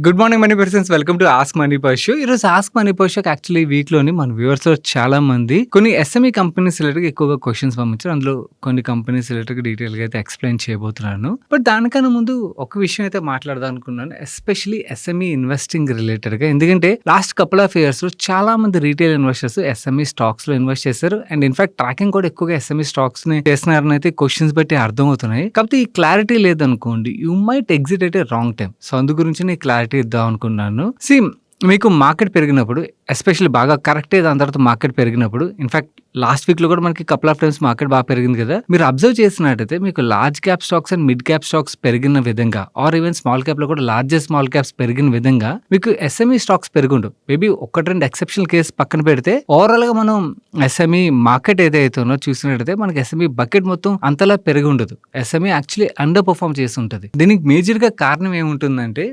Good morning money persons, welcome to ask money per show. ఈరోజు ask money per షోకి actually వీక్లోని మన viewers లో చాలా మంది కొన్ని ఎస్ఎంఈ కంపెనీస్ రిలేటెడ్ ఎక్కువగా క్వశ్చన్స్ పంపించారు. అందులో కొన్ని కంపెనీస్ రిలేటెడ్ డీటెయిల్ గా అయితే ఎక్స్ప్లెయిన్ చేయబోతున్నాను. బట్ దానికన్నా ముందు ఒక విషయం అయితే మాట్లాడదాం అనుకున్నాను, ఎస్పెషలీ ఎస్ఎంఈ ఇన్వెస్టింగ్ రిలేటెడ్ గా. ఎందుకంటే లాస్ట్ కపుల్ ఆఫ్ ఇయర్స్ లో చాలా మంది రీటైల్ ఇన్వెస్టర్స్ ఎస్ఎంఈ స్టాక్స్ లో ఇన్వెస్ట్ చేశారు. అండ్ ఇన్ఫాక్ట్ ట్రాకింగ్ కూడా ఎక్కువగా ఎస్ఎంఈ స్టాక్స్ ని చేస్తున్నారని అయితే క్వశ్చన్స్ బట్టి అర్థమవుతున్నాయి. కాకపోతే ఈ క్లారిటీ లేదనుకోండి, you might exit at a wrong time. So అందు గురించి నేను క్లారిటీ ఇద్దాం అనుకున్నాను. మీకు మార్కెట్ పెరిగినప్పుడు, ఎస్పెషల్లీ బాగా కరెక్ట్ దాని తర్వాత మార్కెట్ పెరిగినప్పుడు, ఇన్ఫాక్ట్ లాస్ట్ వీక్ లో కూడా మనకి కపుల్ ఆఫ్ టైమ్స్ మార్కెట్ బాగా పెరిగింది కదా. మీరు అబ్జర్వ్ చేసినట్టయితే మీకు large cap stocks and mid cap stocks పెరిగిన విధంగా, ఆర్ ఈవెన్ స్మాల్ క్యాప్ లో కూడా లార్జెస్ట్ స్మాల్ క్యాప్స్ పెరిగిన విధంగా మీకు ఎస్ఎంఈ స్టాక్స్ పెరుగుండు. మేబీ ఒకటి రెండు ఎక్సెప్షనల్ కేసు పక్కన పెడితే ఓవరాల్ గా మనం ఎస్ఎంఈ మార్కెట్ ఏదైతే ఉందో చూసినట్టయితే మనకి ఎస్ఎంఈ బకెట్ మొత్తం అంతలా పెరిగి ఉండదు. ఎస్ఎంఈ యాక్చువల్లీ అండర్ పర్ఫార్మ్ చేసి ఉంటుంది. దీనికి మేజర్ గా కారణం ఏముంటుందంటే,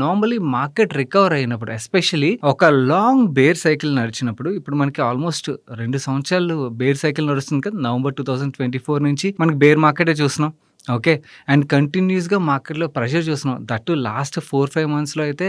నార్మలీ మార్కెట్ రికవర్ అయినప్పుడు, ఎస్పెషల్లీ ఒక లాంగ్ బేర్ సైకిల్ నడిచినప్పుడు, ఇప్పుడు మనకి ఆల్మోస్ట్ 2 సంవత్సరాలు బేర్ సైకిల్ నడుస్తుంది కదా. నవంబర్ 2024 నుంచి మనకి బేర్ మార్కెటే చూస్తున్నాం. ఓకే, అండ్ కంటిన్యూస్గా మార్కెట్లో ప్రెషర్ చూస్తున్నాం. దట్టు లాస్ట్ 4-5 మంత్స్లో అయితే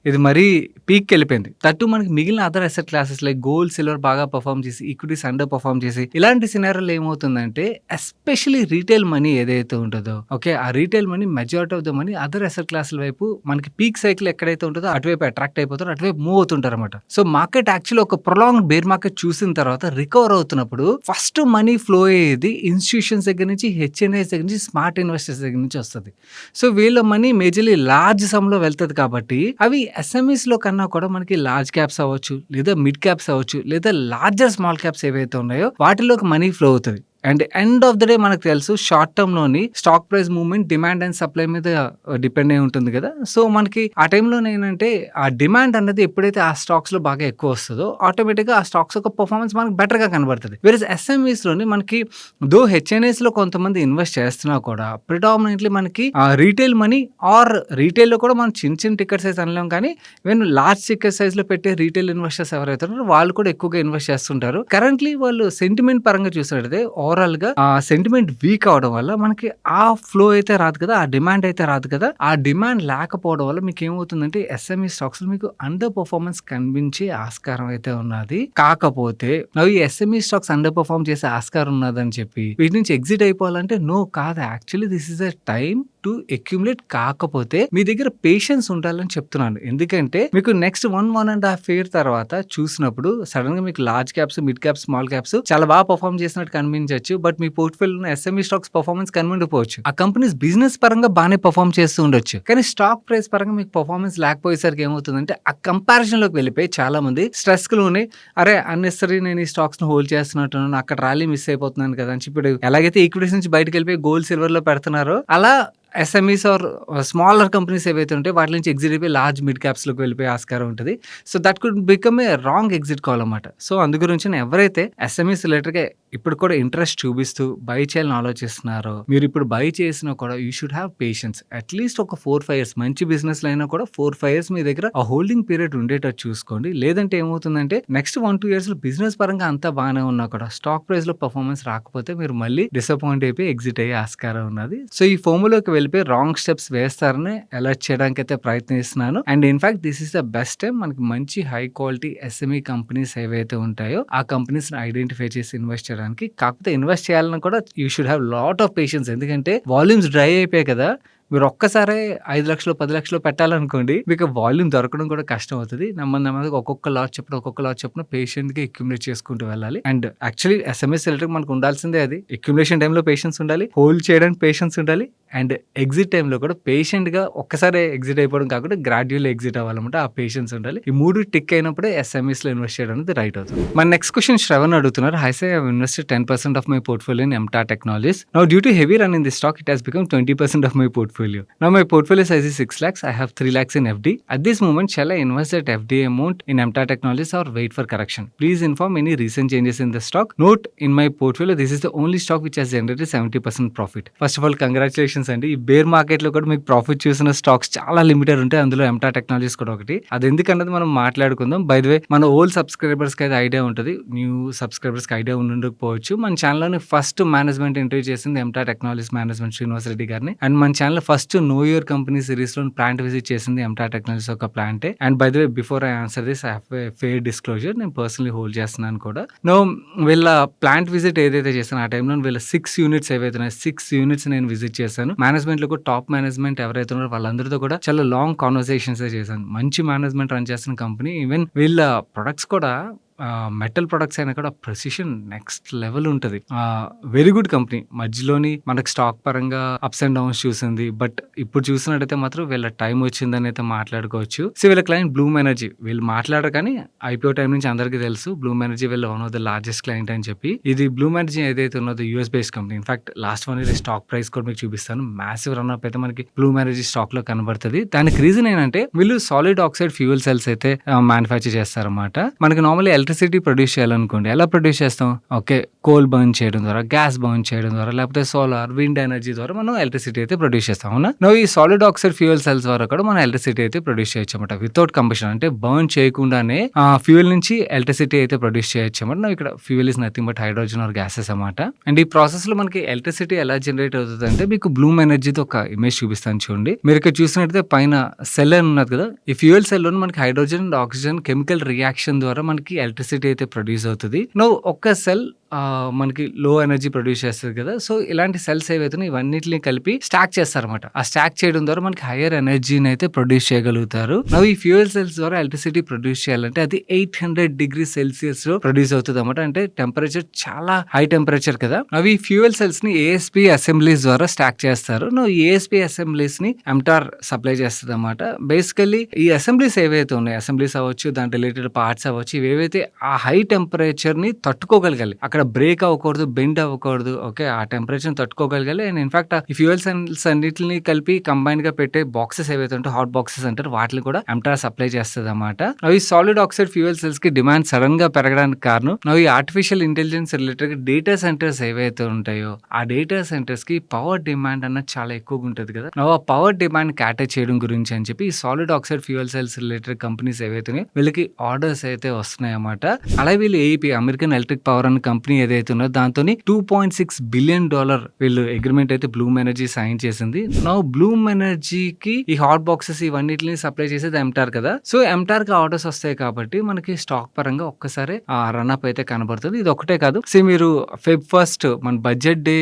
ఇది మరీ పీక్ వెళ్ళిపోయింది. దట్టు మనకి మిగిలిన other asset classes like gold, silver బాగా పర్ఫామ్ చేసి, ఈక్విటీస్ అండర్ పర్ఫామ్ చేసి, ఇలాంటి సినారియోలో ఏమవుతుందంటే ఎస్పెషలీ రీటైల్ మనీ ఏదైతే ఉంటుందో, ఓకే, ఆ retail money majority of the money other asset క్లాసుల వైపు, మనకి పీక్ సైకిల్ ఎక్కడైతే ఉంటుందో అటువైపు అట్రాక్ట్ అయిపోతారు, అటువైపు మూవ్ అవుతుంటారు అనమాట. సో మార్కెట్ యాక్చువల్లీ ఒక ప్రొలాంగ్ బేర్ మార్కెట్ చూసిన తర్వాత రికవర్ అవుతున్నప్పుడు ఫస్ట్ మనీ ఫ్లో అయ్యేది ఇన్స్టిట్యూషన్స్ దగ్గర నుంచి, హెచ్ఎన్ఐస్ దగ్గర నుంచి, స్మార్ట్ ఇన్వెస్టర్స్ దగ్గర నుంచి వస్తుంది. సో వీళ్ళ మనీ మేజర్లీ లార్జ్ సమ్ లో వెళ్తుంది కాబట్టి అవి ఎస్ఎంఈస్ లో కన్నా కూడా మనకి లార్జ్ క్యాప్స్ అవ్వచ్చు, లేదా మిడ్ క్యాప్స్ అవ్వచ్చు, లేదా లార్జర్ స్మాల్ క్యాప్స్ ఏవైతే ఉన్నాయో వాటిలోకి మనీ ఫ్లో అవుతుంది. And end of the day మనకు తెలుసు, షార్ట్ టర్మ్ లోని stock price movement demand and supply మీద డిపెండ్ అయి ఉంటుంది కదా. సో మనకి ఆ టైంలో ఏంటంటే, ఆ డిమాండ్ అనేది ఎప్పుడైతే ఆ స్టాక్స్ లో బాగా ఎక్కువ వస్తుందో ఆటోమేటిక్ గా ఆ స్టాక్స్ యొక్క పర్ఫార్మెన్స్ మనకి బెటర్ గా కనబడుతుంది. వేరే ఎస్ఎంఈస్ లోని మనకి దో హెచ్ఎన్ఐస్ లో కొంతమంది ఇన్వెస్ట్ చేస్తున్నా కూడా ప్రిడామినెంట్లీ మనకి రీటైల్ మనీ, ఆర్ రీటైల్ లో కూడా మనం చిన్న చిన్న టికెట్ సైజ్ అనలేం, కానీ ఈవెన్ లార్జ్ టికెట్ సైజ్ లో పెట్టే రీటైల్ ఇన్వెస్టర్స్ ఎవరైతే ఉన్నారో వాళ్ళు కూడా ఎక్కువగా ఇన్వెస్ట్ చేస్తుంటారు. కరెంట్లీ వాళ్ళు సెంటిమెంట్ పరంగా చూసినట్లయితే ఓవరాల్ గా ఆ సెంటిమెంట్ వీక్ అవడం వల్ల మనకి ఆ ఫ్లో అయితే రాదు కదా, ఆ డిమాండ్ అయితే రాదు కదా. ఆ డిమాండ్ లేకపోవడం వల్ల మీకు ఏమవుతుందంటే ఎస్ఎంఈ స్టాక్స్ లో మీకు అండర్ పర్ఫార్మెన్స్ కనిపించే ఆస్కారం అయితే ఉన్నది. కాకపోతే ఈ ఎస్ఎంఈ స్టాక్స్ అండర్ పర్ఫార్మ్ చేసే ఆస్కారం ఉన్నదని చెప్పి వీటి నుంచి ఎగ్జిట్ అయిపోవాలంటే నో కాదు. Actually this is a time to accumulate. కాకపోతే మీ దగ్గర పేషెన్స్ ఉండాలని చెప్తున్నాను. ఎందుకంటే మీకు నెక్స్ట్ 1.5 year తర్వాత చూసినప్పుడు సడన్ గా మీకు large caps, mid caps, small caps చాలా బాగా పర్ఫార్మ్ చేసినట్టు కనిపించవచ్చు. బట్ మీ పోర్ట్ఫోలియోలో ఎస్ఎంఈ స్టాక్స్ పర్ఫార్మెన్స్ కనిపించకపోవచ్చు. ఆ కంపెనీస్ బిజినెస్ పరంగా బాగానే పర్ఫార్మ్ చేస్తూ ఉండొచ్చు, కానీ స్టాక్ ప్రైస్ పరంగా మీకు పర్ఫార్మెన్స్ లేకపోయేసరికి ఏమవుతుందంటే ఆ కంపారిజన్ లోకి వెళ్ళిపోయి చాలా మంది స్ట్రెస్ లోనే, అరే అన్నెసరీ నేను ఈ స్టాక్స్ ను హోల్డ్ చేస్తున్నట్టున్నాను, అక్కడ ర్యాలీ మిస్ అయిపోతున్నాను కదా అని చెప్పి, ఇప్పుడు ఎలాగైతే ఈక్విటీస్ నుంచి బయటకు వెళ్ళిపోయి గోల్డ్, సిల్వర్ లో పెడుతున్నారో, అలా ఎస్ఎంఈస్ ఆర్ స్మాలర్ కంపెనీస్ ఏవైతే ఉంటాయో వాటి నుంచి ఎగ్జిట్ అయిపోయి లార్జ్ మిడ్ క్యాప్స్లోకి వెళ్ళిపోయే ఆస్కారం ఉంటుంది. So that could become a wrong exit call అనమాట. సో అందు గురించి ఎవరైతే ఎస్ఎంఈస్ రిలేటెడ్గా ఇప్పుడు కూడా ఇంట్రెస్ట్ చూపిస్తూ బై చేయాలని ఆలోచిస్తున్నారో, మీరు ఇప్పుడు బై చేసినా కూడా you should have patience. At least ఒక 4-5 years మంచి బిజినెస్ అయినా కూడా 4-5 years మీ దగ్గర ఆ హోల్డింగ్ పీరియడ్ ఉండేటట్టు చూసుకోండి. లేదంటే ఏమవుతుందంటే నెక్స్ట్ 1-2 years లో బిజినెస్ పరంగా అంతా బాగానే ఉన్నా కూడా స్టాక్ ప్రైస్ లో పర్ఫార్మెన్స్ రాకపోతే మీరు మళ్ళీ డిసప్పాయింట్ అయిపోయి ఎగ్జిట్ అయ్యే ఆస్కారం ఉన్నది. సో ఈ ఫోములోకి వెళ్ళిపోయి రాంగ్ స్టెప్స్ వేస్తారని అలర్ట్ చేయడానికి అయితే ప్రయత్నిస్తున్నాను. And in fact this is the best time మనకి మంచి హై క్వాలిటీ ఎస్ఎంఈ కంపెనీస్ ఏవైతే ఉంటాయో ఆ కంపెనీస్ ఐడెంటిఫై చేసి ఇన్వెస్ట్ చేయడానికి. కాకపోతే ఇన్వెస్ట్ చేయాలని కూడా you should have lot of patience. ఎందుకంటే వాల్యూమ్స్ డ్రై అయిపోయాయి కదా. మీరు ఒక్కసారి 5 లక్షలు 10 లక్షలు పెట్టాలనుకోండి, మీకు వాల్యూమ్ దొరకడం కూడా కష్టం అవుతుంది. నెమ్మదిగా ఒక్కొక్క లాట్ చెప్పున పేషెంట్ గా అక్యుములేట్ చేసుకుంటూ వెళ్ళాలి. అండ్ యాక్చువల్లీ ఎస్ఎంఎస్ రిలేటెడ్ మనకు ఉండాల్సిందే అది. అక్యుములేషన్ టైంలో పేషెన్స్ ఉండాలి, హోల్డ్ చేయడానికి పేషెన్స్ ఉండాలి, అండ్ ఎగ్జిట్ టైంలో కూడా పేషెంట్ గా ఒక్కసారి ఎగ్జిట్ అయిపోవడం కాకుండా గ్రాడ్యువల్ ఎగ్జిట్ అవ్వాలన్నమాట. ఆ పేషెన్స్ ఉండాలి. ఈ 3 టిక్ అయినప్పుడే ఎస్ఎంఎస్ లో ఇన్వెస్ట్ చేయడం అనేది రైట్ అవుతుంది. మన నెక్స్ట్ క్వశ్చన్ శ్రవణ్ అడుగుతున్నారు. High say I have invested 10% of my portfolio in MTA Technologies. Now due to heavy run in this stock, it has become 20% of my portfolio. Now my portfolio size is 6 lakhs. I have 3 lakhs in FD. At this moment, shall I invest that FD amount in MTA Technologies or wait for correction? Please inform any recent changes in the stock. Note, in my portfolio, this is the only stock which has generated 70% profit. First of all, congratulations అండి. ఈ bear market లో కూడా మీకు profit చూసిన stocks చాలా limited ఉంటాయి. అందులో MTA Technologies కూడా ఒకటి. అది ఎందుకన్నది మనం మాట్లాడుకుందాం. బై ద వే, మన ఓల్డ్ సబ్స్క్రైబర్స్ కి అయితే ఐడియా ఉంటుంది, న్యూ సబ్స్క్రైబర్స్ కి ఐడియా ఉండకపోవచ్చు. మన ఛానల్లోని ఫస్ట్ మేనేజ్మెంట్ ఇంటర్వ్యూ చేసింది MTA Technologies management Srinivas Reddy గారిని. అండ్ మన channel first know your company series లో ప్లాంట్ విజిట్ చేసింది ఎంటార్ టెక్నాలజీస్ ఒక ప్లాంటే. And by the way before I answer this I have a fair disclosure, నేను పర్సనలీ హోల్డ్ చేస్తున్నాను కూడా. నో వీళ్ళ ప్లాంట్ విజిట్ ఏదైతే చేస్తాను ఆ టైంలో వీళ్ళ 6 యూనిట్స్ ఏవైతే ఉన్నాయి 6 యూనిట్స్ నేను విజిట్ చేశాను. మేనేజ్మెంట్ లో కూడా టాప్ మేనేజ్మెంట్ ఎవరైతే ఉన్నారో వాళ్ళందరితో కూడా చాలా లాంగ్ కాన్వర్సేషన్స్ చేశాను. మంచి మేనేజ్మెంట్ రన్ చేస్తున్న కంపెనీ. ఈవెన్ వీళ్ళ ప్రొడక్ట్స్ కూడా మెటల్ ప్రొడక్ట్స్ అయినా కూడా ప్రెసిషన్ నెక్స్ట్ లెవెల్ ఉంటుంది. Very good company. మధ్యలోని మనకు స్టాక్ పరంగా అప్స్ అండ్ డౌన్స్ చూసింది, బట్ ఇప్పుడు చూసినట్టయితే మాత్రం వీళ్ళ టైం వచ్చిందని అయితే మాట్లాడుకోవచ్చు. సో వీళ్ళ క్లయింట్ బ్లూమ్ ఎనర్జీ. వీళ్ళు మాట్లాడరు కానీ ఐపీఓ టైం నుంచి అందరికీ తెలుసు బ్లూమ్ ఎనర్జీ వీళ్ళ one of the largest client అని చెప్పి. ఇది బ్లూమ్ ఎనర్జీ ఏదైతే ఉన్నదో US based company. In fact last 1 year stock price కూడా మీకు చూపిస్తాను. మ్యాసివ్ రన్ అప్ అయితే మనకి బ్లూమ్ ఎనర్జీ స్టాక్ లో కనబడుతుంది. దానికి రీజన్ ఏంటంటే వీళ్ళు సాలిడ్ ఆక్సైడ్ ఫ్యూయల్ సెల్స్ అయితే మ్యానుఫ్యాక్చర్ చేస్తారన్నమాట. మనకి నార్మల్లీ ఎలక్ట్రిసిటీ ప్రొడ్యూస్ చేయాలనుకోండి, ఎలా ప్రొడ్యూస్ చేస్తాం? ఓకే, కోల్ బర్న్ చేయడం ద్వారా, గ్యాస్ బర్న్ చేయడం ద్వారా, లేకపోతే సోలార్ విండ్ ఎనర్జీ ద్వారా మనం ఎలక్ట్రిసిటీ అయితే ప్రొడ్యూస్ చేస్తాం. అవునా? ఈ సాలిడ్ ఆక్సైడ్ ఫ్యూయల్ సెల్స్ ద్వారా కూడా మనం ఎలక్ట్రిసిటీ అయితే ప్రొడ్యూస్ చేయొచ్చు అనమాట. వితౌట్ కంబషన్, అంటే బర్న్ చేయకుండానే ఫ్యూయల్ నుంచి ఎలక్ట్రిసిటీ అయితే ప్రొడ్యూస్ చేయొచ్చు అనమాట. ఇక్కడ fuel is nothing but hydrogen or gases అనమాట. అండ్ ఈ ప్రాసెస్ లో మనకి ఎలక్ట్రిసిటీ ఎలా జనరేట్ అవుతుంది అంటే మీకు బ్లూమ్ ఎనర్జీతో ఒక ఇమేజ్ చూపిస్తాను చూడండి. మీరు ఇక్కడ చూసినట్టయితే పైన సెల్ అని ఉన్నది కదా, ఈ ఫ్యూయల్ సెల్ లో మనకి hydrogen and oxygen chemical reaction ద్వారా మనకి ఎలక్ట్రిసిటీ అయితే ప్రొడ్యూస్ అవుతుంది. ఒక్క సెల్ మనకి లో ఎనర్జీ ప్రొడ్యూస్ చేస్తుంది కదా. సో ఇలాంటి సెల్స్ ఏవైతున్నాయి ఇవన్నిటిని కలిపి స్టాక్ చేస్తారన్నమాట. ఆ స్టాక్ చేయడం ద్వారా మనకి హైయర్ ఎనర్జీని అయితే ప్రొడ్యూస్ చేయగలుగుతారు. ఈ ఫ్యూయల్ సెల్స్ ద్వారా ఎలక్ట్రిసిటీ ప్రొడ్యూస్ చేయాలంటే అది 800 డిగ్రీ సెల్సియస్ లో ప్రొడ్యూస్ అవుతుంది అన్నమాట. అంటే టెంపరేచర్ చాలా హై టెంపరేచర్ కదా. ఈ ఫ్యూయల్ సెల్స్ ని ఏఎస్పీ అసెంబ్లీస్ ద్వారా స్టాక్ చేస్తారు. ఈ ఏఎస్పీ అసెంబ్లీస్ ని ఎంటార్ సప్లై చేస్తుంది అన్నమాట. బేసికల్లీ ఈ అసెంబ్లీస్ ఏవైతే ఉన్నాయి, అసెంబ్లీస్ అవ్వచ్చు, దాని రిలేటెడ్ పార్ట్స్ అవ్వచ్చు, ఇవేవైతే ఆ హై టెంపరేచర్ ని తట్టుకోగలగాలి. అక్కడ బ్రేక్ అవ్వకూడదు, బెండ్ అవ్వకూడదు. ఓకే, ఆ టెంపరేచర్ తట్టుకోగలగాలి. అండ్ ఇన్ఫాక్ట్ ఈ ఫ్యూయల్ సెల్స్ అన్నిటిని కలిపి కంబైన్ గా పెట్టే బాక్సెస్ ఏవైతే ఉంటాయి, హాట్ బాక్సెస్ అంటారు, వాటిని కూడా ఎంటార్ సప్లై చేస్తుంది అన్నమాట. ఈ సాలిడ్ ఆక్సైడ్ ఫ్యూయల్ సెల్స్ కి డిమాండ్ సడన్ గా పెరగడానికి కారణం ఈ artificial intelligence related data centres ఏవైతే ఉంటాయో ఆ డేటా సెంటర్స్ కి పవర్ డిమాండ్ అన్నది చాలా ఎక్కువగా ఉంటుంది కదా. ఆ పవర్ డిమాండ్ క్యాటర్ చేయడం గురించి అని చెప్పి ఈ solid oxide fuel cells related companies ఏవైతే వీళ్ళకి ఆర్డర్స్ అయితే వస్తున్నాయి అన్నమాట. అలాగే వీళ్ళు ఏఈపీ అమెరికన్ ఎలక్ట్రిక్ పవర్ అనే కంపెనీ ఏదైతే ఉన్నదో దాంతో $2.6 బిలియన్ వీళ్ళు అగ్రిమెంట్ అయితే బ్లూమ్ ఎనర్జీ సైన్ చేసింది. బ్లూమ్ ఎనర్జీకి ఈ హాట్ బాక్సెస్ ఇవన్నిటిని సప్లై చేసేది ఎంటార్ కదా. సో ఎంటార్ కి ఆర్డర్స్ వస్తాయి కాబట్టి మనకి స్టాక్ పరంగా ఒక్కసారి రన్ అప్ అయితే కనబడుతుంది. ఇది ఒకటే కాదు, మీరు Feb 1 మన బడ్జెట్ డే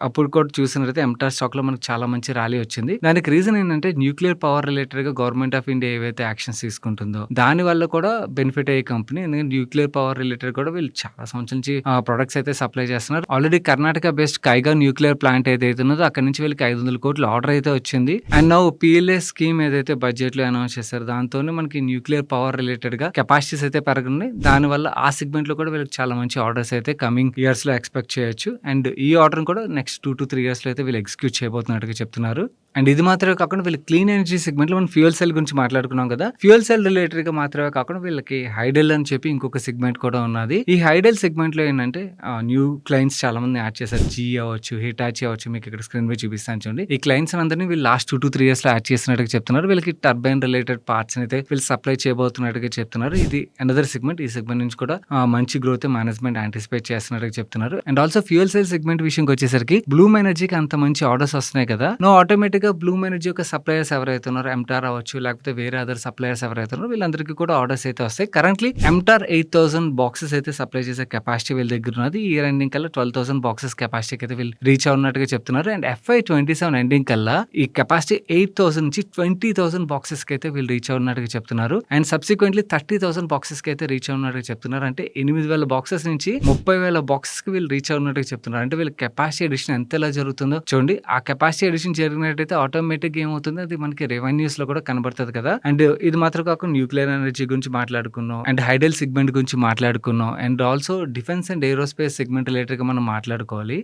అప్పుడు కూడా చూసినట్లయితే ఎంటార్ స్టాక్ లో మనకి చాలా మంచి ర్యాలీ వచ్చింది. దానికి రీజన్ ఏంటంటే న్యూక్లియర్ పవర్ రిలేటెడ్ గా గవర్నమెంట్ ఆఫ్ ఇండియా ఏవైతే యాక్షన్స్ తీసుకుంటుందో దాని వల్ల కూడా బెనిఫిట్ అయ్యే కంపెనీ. ఎందుకంటే న్యూక్లియర్ పవర్ రిలేటెడ్ కూడా వీళ్ళు చాలా సంవత్సరం నుంచి ప్రొడక్ట్స్ అయితే సప్లై చేస్తున్నారు. ఆల్రెడీ కర్ణాటక బేస్డ్ కైగా న్యూక్లియర్ ప్లాంట్ ఏదైతే ఉన్నదో అక్కడ నుంచి వీళ్ళకి 500 కోట్ల ఆర్డర్ అయితే వచ్చింది. అండ్ పిఎల్ఏ స్కీమ్ ఏదైతే బడ్జెట్ లో అనౌన్స్ చేశారు దాంతోనే మనకి న్యూక్లియర్ పవర్ రిలేటెడ్ గా కెపాసిటీస్ అయితే పెరగనున్నాయి. దాని వల్ల ఆ సెగ్మెంట్ లో కూడా వీళ్ళకి చాలా మంచి ఆర్డర్స్ అయితే కమింగ్ ఇయర్స్ లో ఎక్స్పెక్ట్ చేయొచ్చు. అండ్ ఈ ఆర్డర్ కూడా నెక్స్ట్ 2 to 3 ఇయర్స్ లో అయితే వీళ్ళు ఎగ్జిక్యూట్ చేయబోతున్నట్టుగా చెప్తున్నారు. అండ్ ఇది మాత్రమే కాకుండా వీళ్ళు క్లీన్ ఎనర్జీ సెగ్మెంట్ లో మనం ఫ్యూయల్ సెల్ గురించి మాట్లాడుకున్నాం కదా. ఫ్యూయల్ సెల్ రిలేటెడ్ గా మాత్రమే కాకుండా వీళ్ళకి హైడెల్ అని చెప్పి ఇంకొక సెగ్మెంట్ కూడా ఉన్నది. ఈ హైడెల్ సెగ్మెంట్ లో ఏంటంటే న్యూ క్లయింట్స్ చాలా మంది యాడ్ చేశారు. జీ అవ్వచ్చు, హిటాచి అవ్వచ్చు, మీకు ఇక్కడ స్క్రీన్ మీద చూపిస్తాను చూడండి. ఈ క్లయింట్స్ అందరినీ వీళ్ళు లాస్ట్ 2 to 3 ఇయర్స్ లో యాడ్ చేసినట్టుగా చెప్తున్నారు. వీళ్ళకి టర్బైన్ రిలేటెడ్ పార్ట్స్ అయితే వీళ్ళు సప్లై చేయబోతున్నట్టుగా చెప్తున్నారు. ఇది అనదర్ సెగ్మెంట్. ఈ సెగ్మెంట్ నుంచి కూడా మంచి గ్రోత్ మేనేజ్మెంట్ యాంటిసిపేట్ చేస్తున్నట్టుగా చెప్తున్నారు. And also fuel cell segment విషయంకి వచ్చేసరికి బ్లూమ్ ఎనర్జీకి అంత మంచి ఆర్డర్స్ వస్తున్నాయి కదా. ఆటోమేటిక్ గా బ్లూమ్ ఎనర్జీ యొక్క సప్లయర్స్ ఎవరైతే ఉన్నారో ఎంటార్ అవ్వచ్చు, లేకపోతే వేరే అదర్ సప్లయర్స్ ఎవరైతే ఉన్నారో వీళ్ళందరికీ కూడా ఆర్డర్స్ అయితే వస్తాయి. కరెంట్లీ ఎంటార్ 8,000 బాక్సెస్ అయితే సప్లై చేసే కెపాసిటీ వీళ్ళ దగ్గర ఉన్నది. ఈ ఇయర్ ఎండింగ్ కల్లా 12,000 బాక్సెస్ కెపాసిటీకి అయితే వీళ్ళు రీచ్ అవుతున్నట్టుగా చెప్తున్నారు. అండ్ FY 27 ఎండింగ్ కల్లా ఈ కెపాసిటీ 8,000 నుంచి 20,000 బాక్సెస్ కి అయితే వీళ్ళు రీచ్ అవుతున్నట్టుగా చెప్తున్నారు. అండ్ సబ్సిక్వెంట్లీ 30,000 బాక్సెస్ కి అయితే రీచ్ అవుతున్నట్టుగా చెప్తున్నారు. అంటే 8,000 బాక్సెస్ నుంచి 30,000 బాక్సెస్ కి వీళ్ళు రీచ్ అవుతున్నట్టుగా చెప్తున్నారు. అంటే వీళ్ళ కెపాసిటీ ఎడిషన్ ఎంత ఎలా జరుగుతుందో చూడండి. ఆ కెపాసిటీ ఎడిషన్ జరిగినట్టయితే ఆటోమేటిక్ ఏమవుతుంది, అది మనకి రెవెన్యూస్ లో కూడా కనబడుతుంది కదా. అండ్ ఇది మాత్రం కాకుండా న్యూక్లియర్ ఎనర్జీ గురించి మాట్లాడుకున్నాం, అండ్ హైడెల్ సెగ్మెంట్ గురించి మాట్లాడుకున్నాం, and also defence and aerospace segment related గా మనం మాట్లాడుకోవాలి.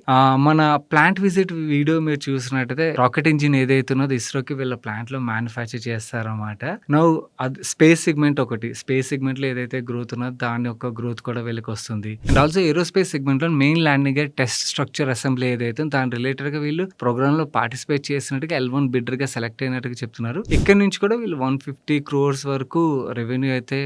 మన ప్లాంట్ విజిట్ వీడియో మీరు చూసినట్టయితే రాకెట్ ఇంజిన్ ఏదైతే ఉన్నదో ఇస్రోకి వీళ్ళ ప్లాంట్ లో మ్యానుఫ్యాక్చర్ చేస్తారన్నమాట. అది స్పేస్ సెగ్మెంట్ ఒకటి. స్పేస్ సెగ్మెంట్ లో ఏదైతే గ్రోత్ ఉన్నదో దాని యొక్క గ్రోత్ కూడా వీళ్ళకి వస్తుంది. అండ్ ఆల్సో ఏరోస్పేస్ సెగ్మెంట్ లో main landing test structure assembly ఏదైతే దాని రిలేటెడ్ గా వీళ్ళు ప్రోగ్రామ్ లో పార్టిసిపేట్ చేసినట్టుగా L1 బిడ్డర్‌గా సెలెక్ట్ అయినట్టుగా చెప్తున్నారు. ఇక్కడి నుంచి కూడా వీళ్ళు 150 క్రోర్స్ వరకు రెవెన్యూ అయితే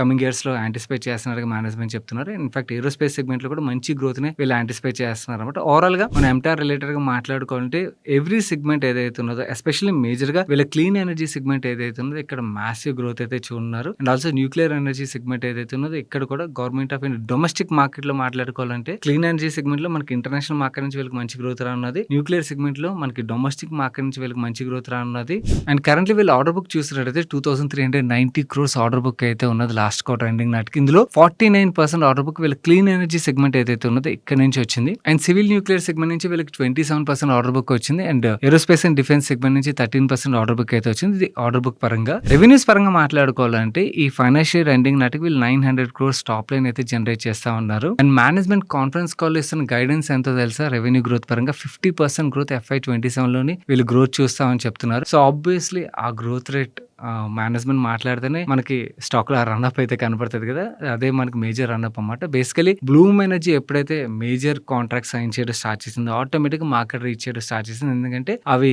కమింగ్ ఇయర్స్‌లో యాంటిసిపేట్ చేస్తున్నట్టుగా మేనేజ్మెంట్ చెప్తున్నారు. ఇన్‌ఫాక్ట్ ఏరోస్పేస్ సెగ్మెంట్‌లో కూడా మంచి గ్రోత్‌ని వీళ్ళు యాంటిసిపేట్ చేస్తున్నారన్నమాట. ఓవరాల్‌గా మనం ఎంటార్ రిలేటెడ్‌గా మాట్లాడుకోవాలంటే ఎవ్రీ సెగ్మెంట్ ఏదైతే ఉన్నదో ఎస్పెషల్లీ మేజర్‌గా వీళ్ళ క్లీన్ ఎనర్జీ సెగ్మెంట్ ఏదైతే ఉన్నదో ఇక్కడ మాసివ్ గ్రోత్ అయితే చూడన్నారు. And also nuclear energy segment ఏదైతే ఉన్నదో ఇక్కడ కూడా గవర్నమెంట్ ఆఫ్ ఇండియా డొమెస్టిక్ మార్కెట్‌లో మాట్లాడుకోవాలంటే క్లీన్ ఎనర్జీ సెగ్మెంట్‌లో మనకి ఇంటర్నేషనల్ మార్కెట్ నుంచి వీళ్ళకి మంచి గ్రోత్ రానున్నది. న్యూక్లియర్ సెగ్మెంట్‌లో మనకి డొమెస్టిక్ మార్కెట్ నుంచి వీళ్ళకి మంచి గ్రోత్ రానున్నది. అండ్ కరెంట్లీ వీళ్ళ ఆర్డర్ బుక్ చూసినట్టయితే 2390 క్రోర్స్ ఆర్డర్ బుక్ అయితే ఉన్నది లాస్ట్ క్వార్టర్ ఎండింగ్ నాటికి. ఇందులో 49% ఆర్డర్ బుక్ వీళ్ళ క్లీన్ ఎనర్జీ సెగ్మెంట్ ఏదైతే ఉన్నదో ఇక్కడ నుంచి వచ్చింది. అండ్ సివిల్ న్యూక్లియర్ సెగ్మెంట్ నుంచి వీళ్ళకి 27% ఆర్డర్ బుక్ వచ్చింది. And aerospace and defence segment నుంచి 13% ఆర్డర్ బుక్ అయితే వచ్చింది. ఇది ఆర్డర్ బుక్ పరంగా. రెవెన్యూస్ పరంగా మాట్లాడుకోవాలంటే ఈ ఫైనాన్షియల్ ఎండింగ్ నాటికి వీళ్ళు 900 క్రోర్స్ టాప్ లైన్ అయితే జనరేట్ చేస్తా ఉన్నారు. అండ్ మేనేజ్మెంట్ కాన్ఫరెన్స్ కాల్ ఇస్తున్న గైడెన్స్ ఎంతో తెలుసా? రెవెన్యూ గ్రోత్ పరంగా 50% గ్రోత్ FY27లోని వీళ్ళు గ్రోత్ చూస్తామని చెప్తున్నారు. సో ఆబ్వియస్లీ ఆ గ్రోత్ రేట్ మేనేజ్మెంట్ మాట్లాడితేనే మనకి స్టాక్లో ఆ రన్అప్ అయితే కనపడుతుంది కదా, అదే మనకి మేజర్ రన్అప్ అన్నమాట. బేసికలీ బ్లూమ్ ఎనర్జీ ఎప్పుడైతే మేజర్ కాంట్రాక్ట్ సైన్ చేయడం స్టార్ట్ చేసిందో ఆటోమేటిక్గా మార్కెట్ రీచ్ చేయడం స్టార్ట్ చేసింది. ఎందుకంటే అవి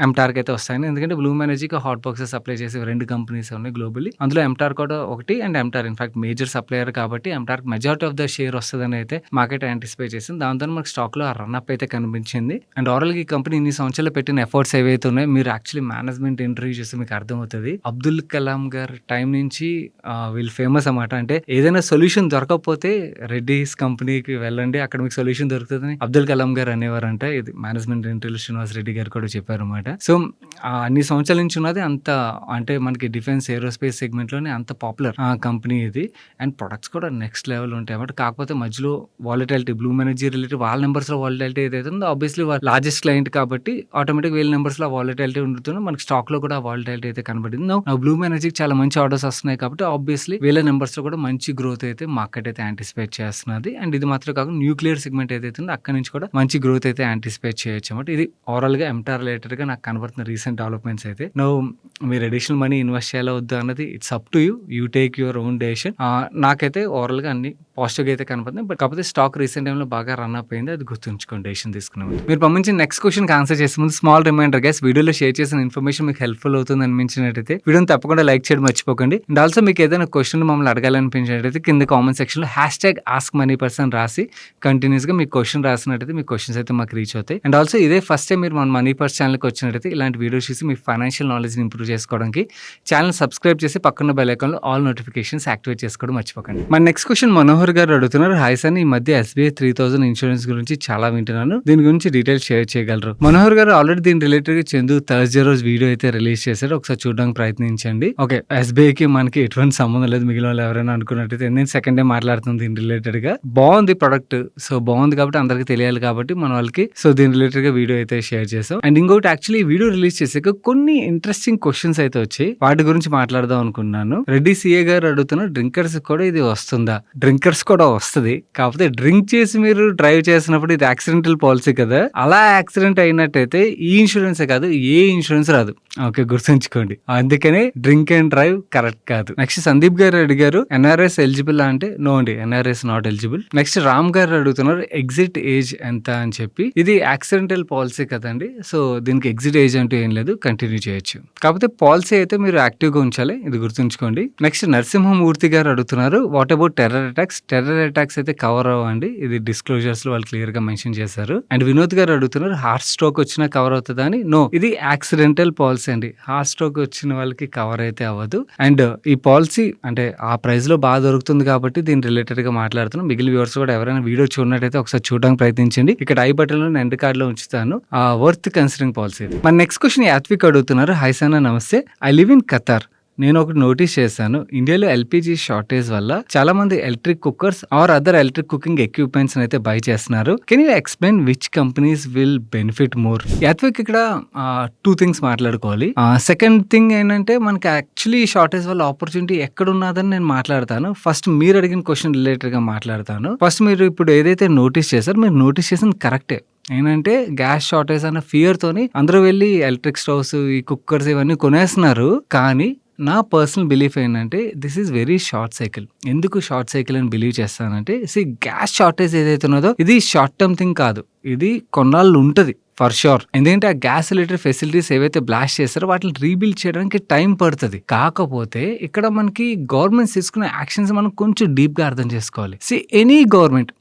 ఎంటార్కి అయితే వస్తాయని. ఎందుకంటే బ్లూమ్ ఎనర్జీకి హాట్ బాక్సెస్ సప్లై చేసే 2 కంపెనీస్ ఉన్నాయి గ్లోబల్లీ. అందులో ఎంటార్ కూడా ఒకటి. And MTAR in fact major supplier కాబట్టి MTAR majority of the share వస్తుందని అయితే మార్కెట్ యాంటిసిపేట్ చేసింది. దాంతో మనకి స్టాక్లో ఆ రన్అప్ అయితే కనిపించింది. అండ్ ఓవరాల్గా ఈ కంపెనీ ఇన్ని సంవత్సరాలు పెట్టిన ఎఫర్ట్స్ ఏవైతే ఉన్నాయో మీరు యాక్చువల్లీ మేనేజ్మెంట్ ఇంటర్వ్యూ చేస్తే మీకు అర్థమవుతుంది. అబ్దుల్ కలాం గారు టైం నుంచి వీళ్ళు ఫేమస్ అన్నమాట. అంటే ఏదైనా సొల్యూషన్ దొరకకపోతే రెడ్డీస్ కంపెనీకి వెళ్ళండి, అక్కడ మీకు సొల్యూషన్ దొరుకుతుందని అబ్దుల్ కలాం గారు అనేవారంట. ఇది మేనేజ్మెంట్ ఇంటర్వ్యూ శ్రీనివాస్ రెడ్డి గారు కూడా చెప్పారు అనమాట. సో అన్ని సంవత్సరాల నుంచి ఉన్నది అంత, అంటే మనకి డిఫెన్స్ ఏరోస్పేస్ సెగ్మెంట్లోనే అంత పాపులర్ కంపెనీ ఇది. అండ్ ప్రొడక్ట్స్ కూడా నెక్స్ట్ లెవెల్ ఉంటాయి అన్నమాట. కాకపోతే మధ్యలో వాలటాలిటీ, బ్లూమ్ ఎనర్జీ రిలేటెడ్ వాళ్ళ నెంబర్స్లో వాలటాలిటీ ఏదైతే ఉందో ఆబ్వియస్లీ వాళ్ళ లార్జెస్ట్ క్లయింట్ కాబట్టి ఆటోమేటిక్ వీళ్ళ నెంబర్స్లో వాలటాలిటీ ఉంటుందో మనకి స్టాక్లో కూడా వాలటాలిటీ అయితే కనబడింది. బ్లూమ్ ఎనర్జీకి చాలా మంచి ఆర్డర్స్ వస్తున్నాయి కాబట్టి ఆబ్వియస్లీ వీళ్ళ నెంబర్స్లో కూడా మంచి గ్రోత్ అయితే మార్కెట్ అయితే యాంటిసిపేట్ చేస్తున్నది. అండ్ ఇది మాత్రం కాకుండా న్యూక్లియర్ సెగ్మెంట్ ఏదైతే ఉందో అక్కడ నుంచి కూడా మంచి గ్రోత్ అయితే యాంటిసిపేట్ చేయొచ్చు అన్నమాట. ఇది ఓవరాల్గా ఎంటార్ రిలేటెడ్గా నాకు కనబడుతున్న రీసెంట్ డెవలప్మెంట్స్ అయితే. మీరు అడిషనల్ మనీ ఇన్వెస్ట్ చేయాలో వద్దు అన్నది it's up to you take your own decision. నాకైతే ఓవరాల్గా అన్ని పాజిటివ్గా అయితే కనపడుతుంది. బట్ కాకపోతే స్టాక్ రీసెంట్ టైంలో బాగా రన్ అప్ అయింది, అది గుర్తుంచుకోండి డెసిషన్ తీసుకున్నాము. మీరు పంపించిన నెక్స్ట్ క్వశ్చన్కి ఆన్సర్ చేసే ముందు స్మాల్ రిమైండర్ గైస్, వీడియోలో షేర్ చేసిన ఇన్ఫర్మేషన్ మీకు హెల్ప్ఫుల్ అవుతుంది అనిపించినట్టయితే వీడియోని తప్పకుండా లైక్ చేయడం మర్చిపోకండి. అండ్ ఆల్సో మీకు ఏదైనా క్వశ్చన్ మమ్మల్ని అడగాలనిపించినట్టయితే కింద కామెంట్ సెక్షన్లో #AskMoneyPerson రాసి కంటిన్యూస్గా మీకు క్వశ్చన్ రాసినట్టయితే మీ క్వశ్చన్స్ అయితే మాకు రీచ్ అవుతాయి. అండ్ ఆల్సో ఇదే ఫస్ట్ టైం మీరు మన మనీ పర్స్ ఛానల్కి వచ్చినట్టయితే ఇలాంటి వీడియోస్ చూసి మీ ఫైనాన్షియల్ నాలెడ్జ్ని ఇంప్రూవ్ చేసుకోవడానికి ఛానల్ సబ్స్క్రైబ్ చేసి పక్కన బెల్ ఐకాన్లో ఆల్ నోటిఫికేషన్స్ యాక్టివేట్ చేసుకోవడం మర్చిపోకండి. మన నెక్స్ట్ క్వశ్చన్ మనోహర్ గారు అడుగుతున్నారు. హాయ్ సార్, ఈ మధ్య SBI 3000 ఇన్సూరెన్స్ గురించి చాలా వింటున్నాను, దీని గురించి డీటెయిల్స్ షేర్ చేయగలరు? మనోహర్ గారు ఆల్రెడీ దీని రిలేటెడ్గా చందు థర్స్డే రోజు వీడియో అయితే రిలీజ్ చేశారు, ఒకసారి చూడడానికి ప్రయత్నించండి. ఓకే, SBIకి మనకి ఎటువంటి సంబంధం లేదు, మిగిలిన వాళ్ళు ఎవరైనా అనుకున్నట్టయితే. నేను సెకండ్ డే మాట్లాడుతుంది దీని రిలేటెడ్ గా. బాగుంది ప్రొడక్ట్, సో బాగుంది కాబట్టి అందరికి తెలియాలి కాబట్టి మన వాళ్ళకి సో దీని రిలేటెడ్ గా వీడియో అయితే షేర్ చేసాం. అండ్ ఇంకోటి యాక్చువల్లీ వీడియో రిలీజ్ చేసాక కొన్ని ఇంట్రెస్టింగ్ క్వశ్చన్స్ అయితే వచ్చాయి, వాటి గురించి మాట్లాడదాం అనుకున్నాను. రెడ్డి CA గారు అడుగుతున్న డ్రింకర్స్ కూడా ఇది వస్తుందా? డ్రింకర్స్ కూడా వస్తుంది, కాకపోతే డ్రింక్ చేసి మీరు డ్రైవ్ చేసినప్పుడు ఇది యాక్సిడెంటల్ పాలసీ కదా, అలా యాక్సిడెంట్ అయినట్టయితే ఈ ఇన్సూరెన్సే కాదు ఏ ఇన్సూరెన్స్ రాదు. ఓకే, గుర్తుంచుకోండి. అందుకనే డ్రింక్ అండ్ డ్రైవ్ కరెక్ట్ కాదు. నెక్స్ట్ సందీప్ గారు అడిగారు NRS ఎలిజిబుల్ అంటే నో అండి, NRS not eligible. Next Ram గారు అడుగుతున్నారు ఎగ్జిట్ ఏజ్ ఎంత అని చెప్పి. ఇది యాక్సిడెంటల్ పాలసీ కదండి, సో దీనికి ఎగ్జిట్ ఏజ్ అంటూ ఏం లేదు, కంటిన్యూ చేయొచ్చు. కాకపోతే పాలసీ అయితే మీరు యాక్టివ్ గా ఉంచాలి, ఇది గుర్తుంచుకోండి. నెక్స్ట్ నరసింహమూర్తి గారు అడుగుతున్నారు what about terror attacks? Terror attacks అయితే కవర్ అవ్వండి, ఇది డిస్క్లోజర్స్ లో వాళ్ళు క్లియర్ గా మెన్షన్ చేశారు. అండ్ వినోద్ గారు అడుగుతున్నారు హార్ట్ స్ట్రోక్ వచ్చినా కవర్ అవుతుందా అని. నో, ఇది యాక్సిడెంటల్ పాలసీ అండి, హార్ట్ స్ట్రోక్ వచ్చిన వాళ్ళకి కవర్ అయితే అవ్వదు. అండ్ ఈ పాలసీ అంటే ఆ ప్రైస్ లో బాగా దొరుకుతుంది కాబట్టి దీని రిలేటెడ్ గా మాట్లాడుతున్నాం. మిగిలిన వ్యూవర్స్ కూడా ఎవరైనా వీడియో చూడనట్టయితే ఒకసారి చూడడానికి ప్రయత్నించండి. ఇక్కడ ఐ బటన్ లో ఎండ్ కార్డ్ లో ఉంచుతాను. Worth considering policy. మన నెక్స్ట్ క్వశ్చన్ యాత్విక్ అడుగుతున్నారు. హై సానా, నమస్తే. I live in Qatar. నేను ఒకటి నోటీస్ చేశాను, ఇండియాలో LPG షార్టేజ్ వల్ల చాలా మంది electric cookers or other electric cooking equipments అయితే బై చేస్తున్నారు. Can you explain which companies will benefit more? Yatvik ఇక్కడ 2 థింగ్స్ మాట్లాడుకోవాలి. సెకండ్ థింగ్ ఏంటంటే మనకి యాక్చువల్లీ షార్టేజ్ వల్ల ఆపర్చునిటీ ఎక్కడ ఉన్నదని నేను మాట్లాడతాను. ఫస్ట్ మీరు అడిగిన క్వశ్చన్ రిలేటెడ్ గా మాట్లాడతాను. ఫస్ట్ మీరు ఇప్పుడు ఏదైతే నోటీస్ చేశారో మీరు నోటీస్ చేసింది కరెక్టే. ఏంటంటే గ్యాస్ షార్టేజ్ అన్న ఫియర్ తోని అందరూ వెళ్ళి ఎలక్ట్రిక్ స్టవ్స్, ఈ కుక్కర్స్ ఇవన్నీ కొనేస్తున్నారు. కానీ నా పర్సనల్ బిలీఫ్ ఏంటంటే this is very short cycle. ఎందుకు షార్ట్ సైకిల్ అని బిలీవ్ చేస్తానంటే గ్యాస్ షార్టేజ్ ఏదైతే ఉన్నదో ఇది షార్ట్ టర్మ్ థింగ్ కాదు. ఇది కొన్నాళ్ళు ఉంటది ఫర్ షూర్. ఎందుకంటే ఆ గ్యాస్ రిలేటెడ్ ఫెసిలిటీస్ ఏవైతే బ్లాస్ట్ చేస్తారో వాటిని రీబిల్డ్ చేయడానికి టైం పడుతుంది. కాకపోతే ఇక్కడ మనకి గవర్నమెంట్స్ తీసుకునే యాక్షన్స్ మనం కొంచెం డీప్గా అర్థం చేసుకోవాలి. ఎనీ గవర్నమెంట్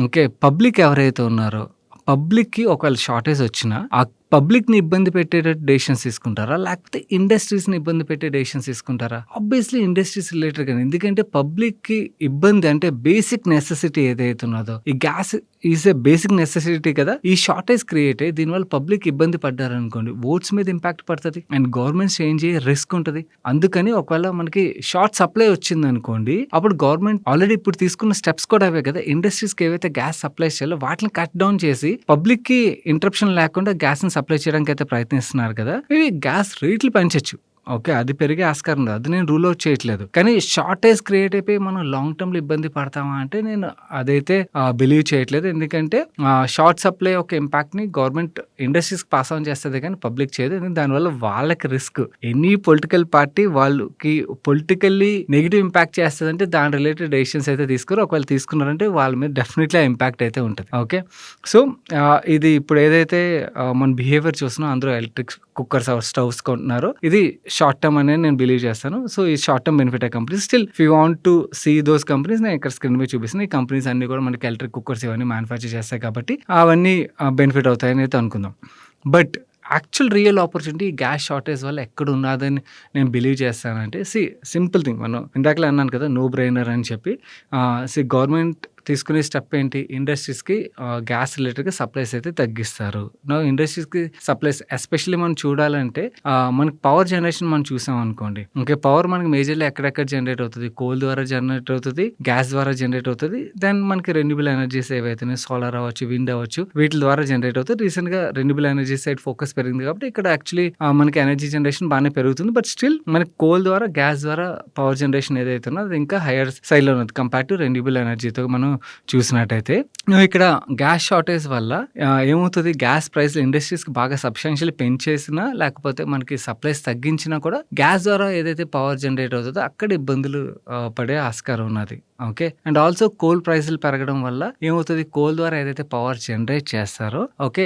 ఓకే, పబ్లిక్ ఎవరైతే ఉన్నారో పబ్లిక్కి ఒకవేళ షార్టేజ్ వచ్చినా ఆ పబ్లిక్ని ఇబ్బంది పెట్టేటట్టు డెసిషన్స్ తీసుకుంటారా, లేకపోతే ఇండస్ట్రీస్ని ఇబ్బంది పెట్టే డెసిషన్స్ తీసుకుంటారా? ఆబ్వియస్లీ ఇండస్ట్రీస్ రిలేటెడ్ కానీ. ఎందుకంటే పబ్లిక్కి ఇబ్బంది అంటే బేసిక్ నెసెసిటీ ఏదైతే ఉన్నదో, ఈ gas is a basic necessity కదా. ఈ షార్టేజ్ క్రియేట్ అయ్యి దీనివల్ల పబ్లిక్ ఇబ్బంది పడ్డారనుకోండి, ఓట్స్ మీద ఇంపాక్ట్ పడుతుంది అండ్ గవర్నమెంట్ చేంజ్ అయ్యే రిస్క్ ఉంటుంది. అందుకని ఒకవేళ మనకి షార్ట్ సప్లై వచ్చింది అనుకోండి, అప్పుడు గవర్నమెంట్ ఆల్రెడీ ఇప్పుడు తీసుకున్న స్టెప్స్ కూడా అవే కదా. ఇండస్ట్రీస్కి ఏవైతే గ్యాస్ సప్లై చేయాలో వాటిని కట్ డౌన్ చేసి పబ్లిక్కి ఇంటరప్షన్ లేకుండా గ్యాస్ని సప్లై చేయడానికి అయితే ప్రయత్నిస్తున్నారు కదా. ఇవి గ్యాస్ రేట్లు పెంచచ్చు, ఓకే, అది పెరిగే ఆస్కారం ఉంది, అది నేను రూల్ అవుట్ చేయట్లేదు. కానీ షార్టేజ్ క్రియేట్ అయిపోయి మనం లాంగ్ టర్మ్ లో ఇబ్బంది పడతామా అంటే నేను అదైతే బిలీవ్ చేయట్లేదు. ఎందుకంటే షార్ట్ సప్లై ఒక ఇంపాక్ట్ ని గవర్నమెంట్ ఇండస్ట్రీస్ పాస్ ఆన్ చేస్తుంది కానీ పబ్లిక్ చేయదు. దానివల్ల వాళ్ళకి రిస్క్. ఎనీ పొలిటికల్ పార్టీ వాళ్ళకి పొలిటికల్లీ నెగిటివ్ ఇంపాక్ట్ చేస్తుంది అంటే దాని రిలేటెడ్ డెసిషన్స్ అయితే తీసుకోరు. ఒకవేళ తీసుకున్నారంటే వాళ్ళ మీద డెఫినెట్లీ ఇంపాక్ట్ అయితే ఉంటుంది. ఓకే, సో ఇది ఇప్పుడు ఏదైతే మన బిహేవియర్ చూస్తున్నాం, అందరూ ఎలక్ట్రిక్ కుక్కర్స్ స్టవ్స్ కొంటున్నారు, ఇది షార్ట్ టర్మ్ అనేది నేను బిలీవ్ చేస్తాను. సో ఈ short term benefit companies. Still if you want to see those companies, నేను ఇక్కడ స్క్రీన్ మీద చూపిస్తాను. ఈ కంపెనీస్ అన్ని కూడా మనకి ఎలక్ట్రిక్ కుక్కర్స్ ఇవన్నీ మ్యానుఫ్యాక్చర్ చేస్తాయి కాబట్టి అవన్నీ బెనిఫిట్ అవుతాయని అయితే అనుకుందాం. But actual real opportunity gas shortage వల్ల ఎక్కడ ఉన్నదని నేను బిలీవ్ చేస్తానంటే సింపుల్ థింగ్. మనం ఇందాకలే అన్నాను కదా నో బ్రెయినర్ అని చెప్పి. గవర్నమెంట్ తీసుకునే స్టెప్ ఏంటి, ఇండస్ట్రీస్కి గ్యాస్ రిలేటెడ్గా సప్లైస్ అయితే తగ్గిస్తారు. ఇండస్ట్రీస్కి సప్లైస్ ఎస్పెషల్లీ మనం చూడాలంటే మనకి పవర్ జనరేషన్ మనం చూసాం అనుకోండి, ఓకే, పవర్ మనకి మేజర్లీ ఎక్కడెక్కడ జనరేట్ అవుతుంది, కోల్ ద్వారా జనరేట్ అవుతుంది, గ్యాస్ ద్వారా జనరేట్ అవుతుంది. దెన్ మనకి రెన్యూబుల్ ఎనర్జీస్ ఏవైతున్నాయి, సోలార్ అవ్వచ్చు, విండ్ అవ్వచ్చు, వీటి ద్వారా జనరేట్ అవుతుంది. రీసెంట్గా రెన్యూబుల్ ఎనర్జీ సైడ్ ఫోకస్ పెరిగింది కాబట్టి ఇక్కడ యాక్చువల్లీ మనకి ఎనర్జీ జనరేషన్ బాగానే పెరుగుతుంది. బట్ స్టిల్ మనకి కోల్ ద్వారా గ్యాస్ ద్వారా పవర్ జనరేషన్ ఏదైతే ఉన్నదో అది ఇంకా హైయర్ సైడ్లో ఉన్నది కంపేర్ టు రెన్యూబుల్ ఎనర్జీతో మనం చూసినట్టయితే. ఇక్కడ గ్యాస్ షార్టేజ్ వల్ల ఏమవుతుంది, గ్యాస్ ప్రైస్ ఇండస్ట్రీస్కి బాగా సబ్స్టాన్షియల్లీ పెంచేసినా లేకపోతే మనకి సప్లైస్ తగ్గించినా కూడా గ్యాస్ ద్వారా ఏదైతే పవర్ జనరేట్ అవుతుందో అక్కడ ఇబ్బందులు పడే ఆస్కారం ఉన్నది. ఓకే, అండ్ ఆల్సో కోల్ ప్రైసులు పెరగడం వల్ల ఏమవుతుంది, కోల్ ద్వారా ఏదైతే పవర్ జనరేట్ చేస్తారో ఓకే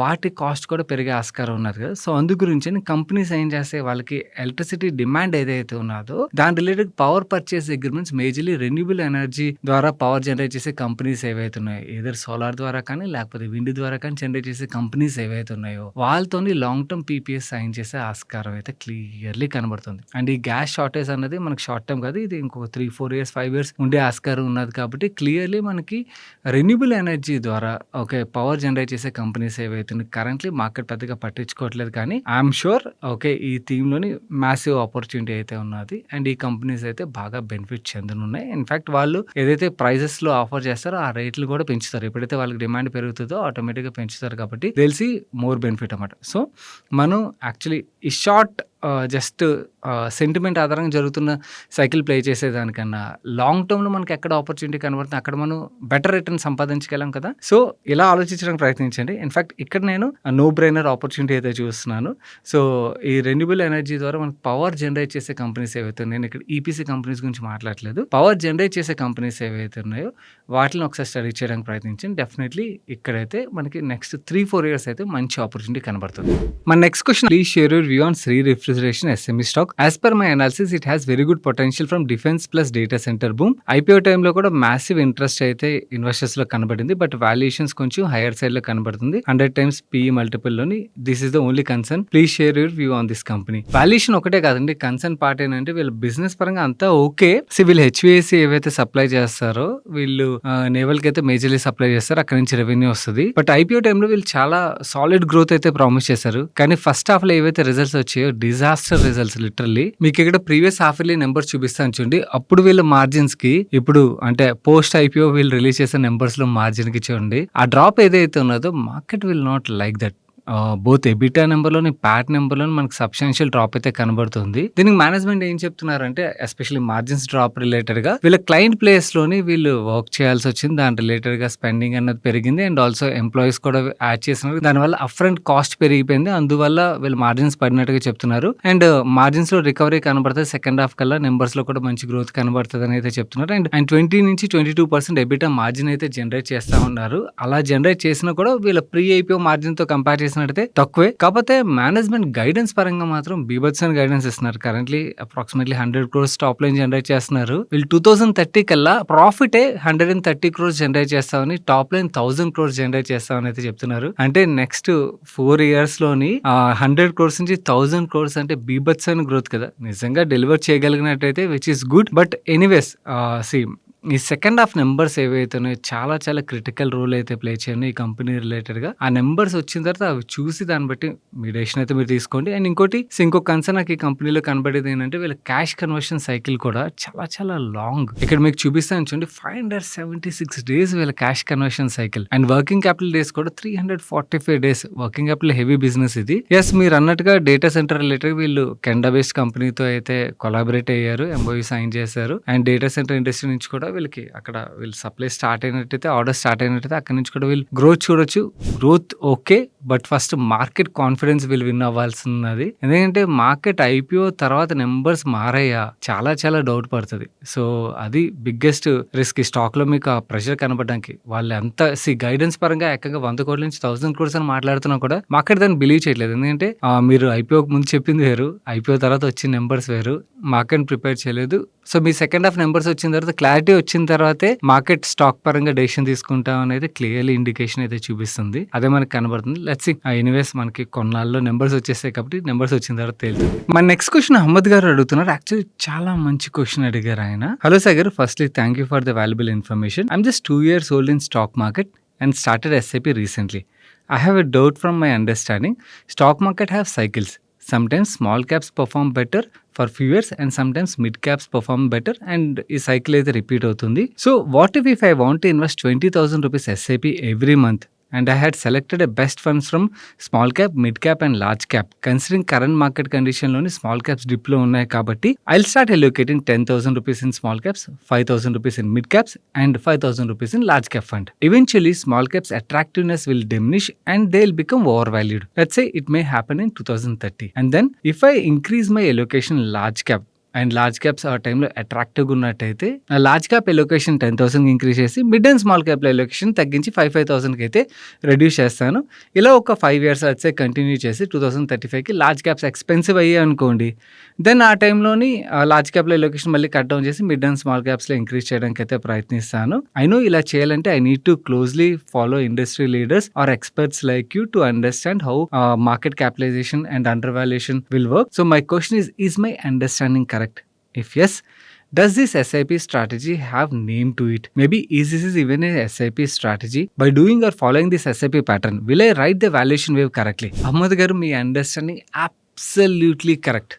వాటి కాస్ట్ కూడా పెరిగే ఆస్కారం ఉన్నది కదా. సో అందు గురించి కంపెనీస్ ఏం చేస్తాయి, వాళ్ళకి ఎలక్ట్రిసిటీ డిమాండ్ ఏదైతే ఉన్నదో దాని related power purchase agreements majorly renewable energy ద్వారా పవర్ జనరేట్ చేసే కంపెనీస్ ఏవైతే ఉన్నాయో, ఏదర్ సోలార్ ద్వారా కానీ లేకపోతే విండ్ ద్వారా కానీ జనరేట్ చేసే కంపెనీస్ ఏవైతే ఉన్నాయో వాళ్ళతోని లాంగ్ టర్మ్ పీపీఎస్ సైన్ చేసే ఆస్కారం అయితే క్లియర్లీ కనబడుతుంది. అండ్ ఈ గ్యాస్ షార్టేజ్ అన్నది మనకి షార్ట్ టర్మ్ కాదు, ఇది ఇంకొక 3-4 years 5 years ఉండే ఆస్కారం ఉన్నది. కాబట్టి క్లియర్లీ మనకి రెన్యూబుల్ ఎనర్జీ ద్వారా ఓకే పవర్ జనరేట్ చేసే కంపెనీస్ ఏవైతే కరెంట్లీ మార్కెట్ పెద్దగా పట్టించుకోవట్లేదు. కానీ ఐఎమ్ షూర్ ఓకే ఈ థీమ్లోని మ్యాసివ్ ఆపర్చునిటీ అయితే ఉన్నది అండ్ ఈ కంపెనీస్ అయితే బాగా బెనిఫిట్ చెందనున్నాయి. ఇన్ఫాక్ట్ వాళ్ళు ఏదైతే ప్రైజెస్లో ఆఫర్ చేస్తారో ఆ రేట్లు కూడా పెంచుతారు. ఎప్పుడైతే వాళ్ళకి డిమాండ్ పెరుగుతుందో ఆటోమేటిక్గా పెంచుతారు కాబట్టి తెలిసి మోర్ బెనిఫిట్ అన్నమాట. సో మనం యాక్చువల్లీ ఈ షార్ట్ జస్ట్ సెంటిమెంట్ ఆధారంగా జరుగుతున్న సైకిల్ ప్లే చేసేదానికన్నా లాంగ్ టర్మ్లో మనకి ఎక్కడ ఆపర్చునిటీ కనబడుతుంది అక్కడ మనం బెటర్ రిటర్న్ సంపాదించగలం కదా. సో ఇలా ఆలోచించడానికి ప్రయత్నించండి. ఇన్ఫాక్ట్ ఇక్కడ నేను నో బ్రెయినర్ ఆపర్చునిటీ అయితే చూస్తున్నాను. సో ఈ రెన్యూబుల్ ఎనర్జీ ద్వారా మనకి పవర్ జనరేట్ చేసే కంపెనీస్ ఏవైతే ఉన్నాయో, నేను ఇక్కడ ఈపీసీ కంపెనీస్ గురించి మాట్లాడలేదు, పవర్ జనరేట్ చేసే కంపెనీస్ ఏవైతే ఉన్నాయో వాటిని ఒకసారి స్టడీ చేయడానికి ప్రయత్నించండి. డెఫినెట్లీ ఇక్కడైతే మనకి నెక్స్ట్ 3-4 years అయితే మంచి ఆపర్చునిటీ కనబడుతుంది. మన next question, please share your view on Shri refrigeration SME stock. As per my analysis, it has very good potential from defense plus data center boom. IPO టైంలో కూడా మ్యాసివ్ ఇంట్రెస్ట్ అయితే investors లో కనబడింది. But valuations కొంచెం hire side లో కనబడుతుంది. 100 times PE multiple లోని. This is the only concern. Please share your view on this company. Valuation ఒకటే కాదండి, కన్సర్న్ పార్ట్ ఏంటంటే వీళ్ళ బిజినెస్ పరంగా అంతా ఓకే. సో వీళ్ళు HVAC ఏవైతే సప్లై చేస్తారో వీళ్ళు నేవల్ కి అయితే మేజర్లీ సప్లై చేస్తారు, అక్కడ నుంచి రెవెన్యూ వస్తుంది. బట్ IPO టైంలో వీళ్ళు చాలా సాలిడ్ గ్రోత్ అయితే ప్రామిస్ చేశారు. కానీ ఫస్ట్ హాఫ్ లో ఏవైతే రిజల్ట్స్ వచ్చాయో డిజాస్టర్ రిజల్ట్స్ లిటరల్లీ. మీకు ఇక్కడ ప్రీవియస్ హాఫ్ ఇయర్లీ నెంబర్స్ చూపిస్తాను చూడండి. అప్పుడు వీళ్ళ మార్జిన్స్ కి ఇప్పుడు అంటే పోస్ట్ IPO వీళ్ళు రిలీజ్ చేసిన నెంబర్స్ లో మార్జిన్ కి చూడండి, ఆ డ్రాప్ ఏదైతే ఉన్నదో market will not like that. Both EBITDA నంబర్‌లోని, పాట్ నంబర్‌లోని మనకు సబ్‌స్టాన్షియల్ డ్రాప్ అయితే కనబడుతుంది. దీనికి మేనేజ్‌మెంట్ ఏం చెప్తున్నారంటే ఎస్పెషల్లీ మార్జిన్స్ డ్రాప్ రిలేటెడ్‌గా వీళ్ళ క్లయింట్ ప్లేస్‌లోని వీళ్ళు వర్క్ చేయాల్సొచ్చింది. దాని రిలేటెడ్‌గా స్పెండింగ్ అన్నది పెరిగింది. అండ్ ఆల్సో ఎంప్లాయీస్ కూడా యాడ్ చేసినారు. దానివల్ల అప్‌ఫ్రంట్ కాస్ట్ పెరిగిపోయింది. అందువల్ల వీళ్ళు మార్జిన్స్ పడినట్టుగా చెప్తున్నారు. అండ్ మార్జిన్స్‌లో రికవరీ కనబడుతది. సెకండ్ హాఫ్ కల్లా నంబర్స్‌లో కూడా మంచి గ్రోత్ కనబడుతదని అయితే చెప్తున్నారు. అండ్ 20-22% ఎబిటా మార్జిన్ అయితే జనరేట్ చేస్తా ఉన్నారు. అలా జనరేట్ చేసినా కూడా వీళ్ళ ప్రీ ఐపీఓ మార్జిన్‌తో కంపేర్ చేసినట్టయితే తక్కువే. కాకపోతే మేనేజ్‌మెంట్ గైడెన్స్ పరంగా మాత్రం బీభత్సమైన గైడెన్స్ ఇస్తున్నారు. Currently approximately 100 crores top line generate చేస్తున్నారు. వీళ్ళు 2030 కల్లా ప్రాఫిటే 130 క్రోర్స్ జనరేట్ చేస్తామని, టాప్ లైన్ 1000 క్రోర్స్ జనరేట్ చేస్తామని అయితే చెప్తున్నారు. అంటే నెక్స్ట్ 4 ఇయర్స్‌లోని 100 క్రోర్స్ నుంచి 1000 క్రోర్స్ అంటే బీభత్సమైన గ్రోత్ కదా! నిజంగా డెలివర్ చేయగలిగినట్టయితే which is good. But anyways see ఈ సెకండ్ హాఫ్ నంబర్స్ ఏవైతే ఉన్నాయో చాలా చాలా క్రిటికల్ రోల్ అయితే ప్లే చేయండి ఈ కంపెనీ రిలేటెడ్‌గా. ఆ నంబర్స్ వచ్చిన తర్వాత అవి చూసి దాన్ని బట్టి మీ డెసిషన్ అయితే మీరు తీసుకోండి. అండ్ ఇంకో కన్సర్న్ నాకు ఈ కంపెనీలో కనబడేది ఏంటంటే వీళ్ళ క్యాష్ కన్వర్షన్ సైకిల్ కూడా చాలా చాలా లాంగ్. ఇక్కడ మీకు చూపిస్తాను చూడండి, 576 డేస్ వీళ్ళ cash conversion cycle. And working capital days కూడా 345 days. Working capital heavy business ఇది. ఎస్, మీరు అన్నట్టుగా డేటా సెంటర్ రిలేటెడ్ వీళ్ళు కెనడా బేస్డ్ కంపెనీతో అయితే కొలాబరేట్ అయ్యారు, ఎంఓయూ సైన్ చేశారు. అండ్ డేటా సెంటర్ ఇండస్ట్రీ నుంచి కూడా వీళ్ళకి అక్కడ వీళ్ళు సప్లై స్టార్ట్ అయినట్టయితే, ఆర్డర్ స్టార్ట్ అయినట్టయితే అక్కడ నుంచి కూడా వీళ్ళు గ్రోత్ చూడొచ్చు. Growth okay, but first market confidence వీళ్ళు విన్ అవ్వాల్సినది. ఎందుకంటే మార్కెట్ ఐపీఓ తర్వాత నెంబర్స్ మారయ్యా చాలా చాలా డౌట్ పడుతుంది. సో అది బిగ్గెస్ట్ రిస్క్. ఈ స్టాక్ లో మీకు ఆ ప్రెషర్ కనపడడానికి వాళ్ళు ఎంత గైడెన్స్ పరంగా ఏకంగా 100 కోట్ల నుంచి 1000 క్రోర్స్ అని మాట్లాడుతున్నా కూడా మార్కెట్ దాన్ని బిలీవ్ చేయట్లేదు. ఎందుకంటే మీరు ఐపీఓ ముందు చెప్పింది వేరు, ఐపీఓ తర్వాత వచ్చిన నెంబర్స్ వేరు, మార్కెట్ ప్రిపేర్ చేయలేదు. సో మీ సెకండ్ హాఫ్ నెంబర్స్ వచ్చిన తర్వాత, క్లారిటీ వచ్చిన తర్వాతే మార్కెట్ స్టాక్ పరంగా డెసిషన్ తీసుకుంటాం అనేది క్లియర్లీ ఇండికేషన్ అయితే చూపిస్తుంది. అదే మనకి కనబడుతుంది. Let's see. ఎనీవేస్ మనకి కొన్నాళ్ళలో నెంబర్స్ వచ్చేస్తాయి కాబట్టి నెంబర్స్ వచ్చిన తర్వాత తేలుతుంది. మన నెక్స్ట్ క్వశ్చన్ అహ్మద్ గారు అడుగుతున్నారు. యాక్చువల్లీ చాలా మంచి క్వశ్చన్ అడిగారు ఆయన. Hello Sagar, firstly thank you for the valuable information. I'm just 2 years old in stock market and started SIP recently. I have a doubt from my understanding. Stock market have cycles. Sometimes small caps perform better for few years and sometimes mid caps perform better and ఈ cycle అయితే repeat అవుతుంది. So what if I want to invest 20,000 rupees SIP every month and I had selected a best funds from small cap, mid cap and large cap. Considering current market condition లోని small caps dip లో ఉన్నాయి కాబట్టి I'll start allocating 10,000 rupees in small caps, 5,000 rupees in mid caps and 5,000 rupees in large cap fund. Eventually small caps attractiveness will diminish and they'll become overvalued. Let's say it may happen in 2030. And then if I increase my allocation in large cap and large caps ఆ టైంలో అట్రాక్టివ్గా ఉన్నట్టయితే large cap allocation 10,000 increase చేసి mid and small cap allocation తగ్గించి 5,000కి అయితే reduce చేస్తాను. ఇలా ఒక 5 years వచ్చే కంటిన్యూ చేసి 2035కి లార్జ్ క్యాప్స్ ఎక్స్పెన్సివ్ అయ్యాయి అనుకోండి, దెన్ ఆ టైంలోని లార్జ్ క్యాప్లో ఎలొకేషన్ మళ్ళీ కట్ డౌన్ చేసి మిడ్ అండ్ స్మాల్ క్యాప్స్లో ఇంక్రీజ్ చేయడానికి అయితే ప్రయత్నిస్తాను. ఐ నో ఇలా చేయాలంటే I need to closely follow industry leaders or experts like you to understand how market capitalization and under valuation will work. So my question is my understanding correct? If yes, does this SIP strategy have name to it? Maybe is this even a SIP strategy? By doing or following this SIP pattern, will I write the valuation wave correctly? Ahmad garu, మీ understanding absolutely correct.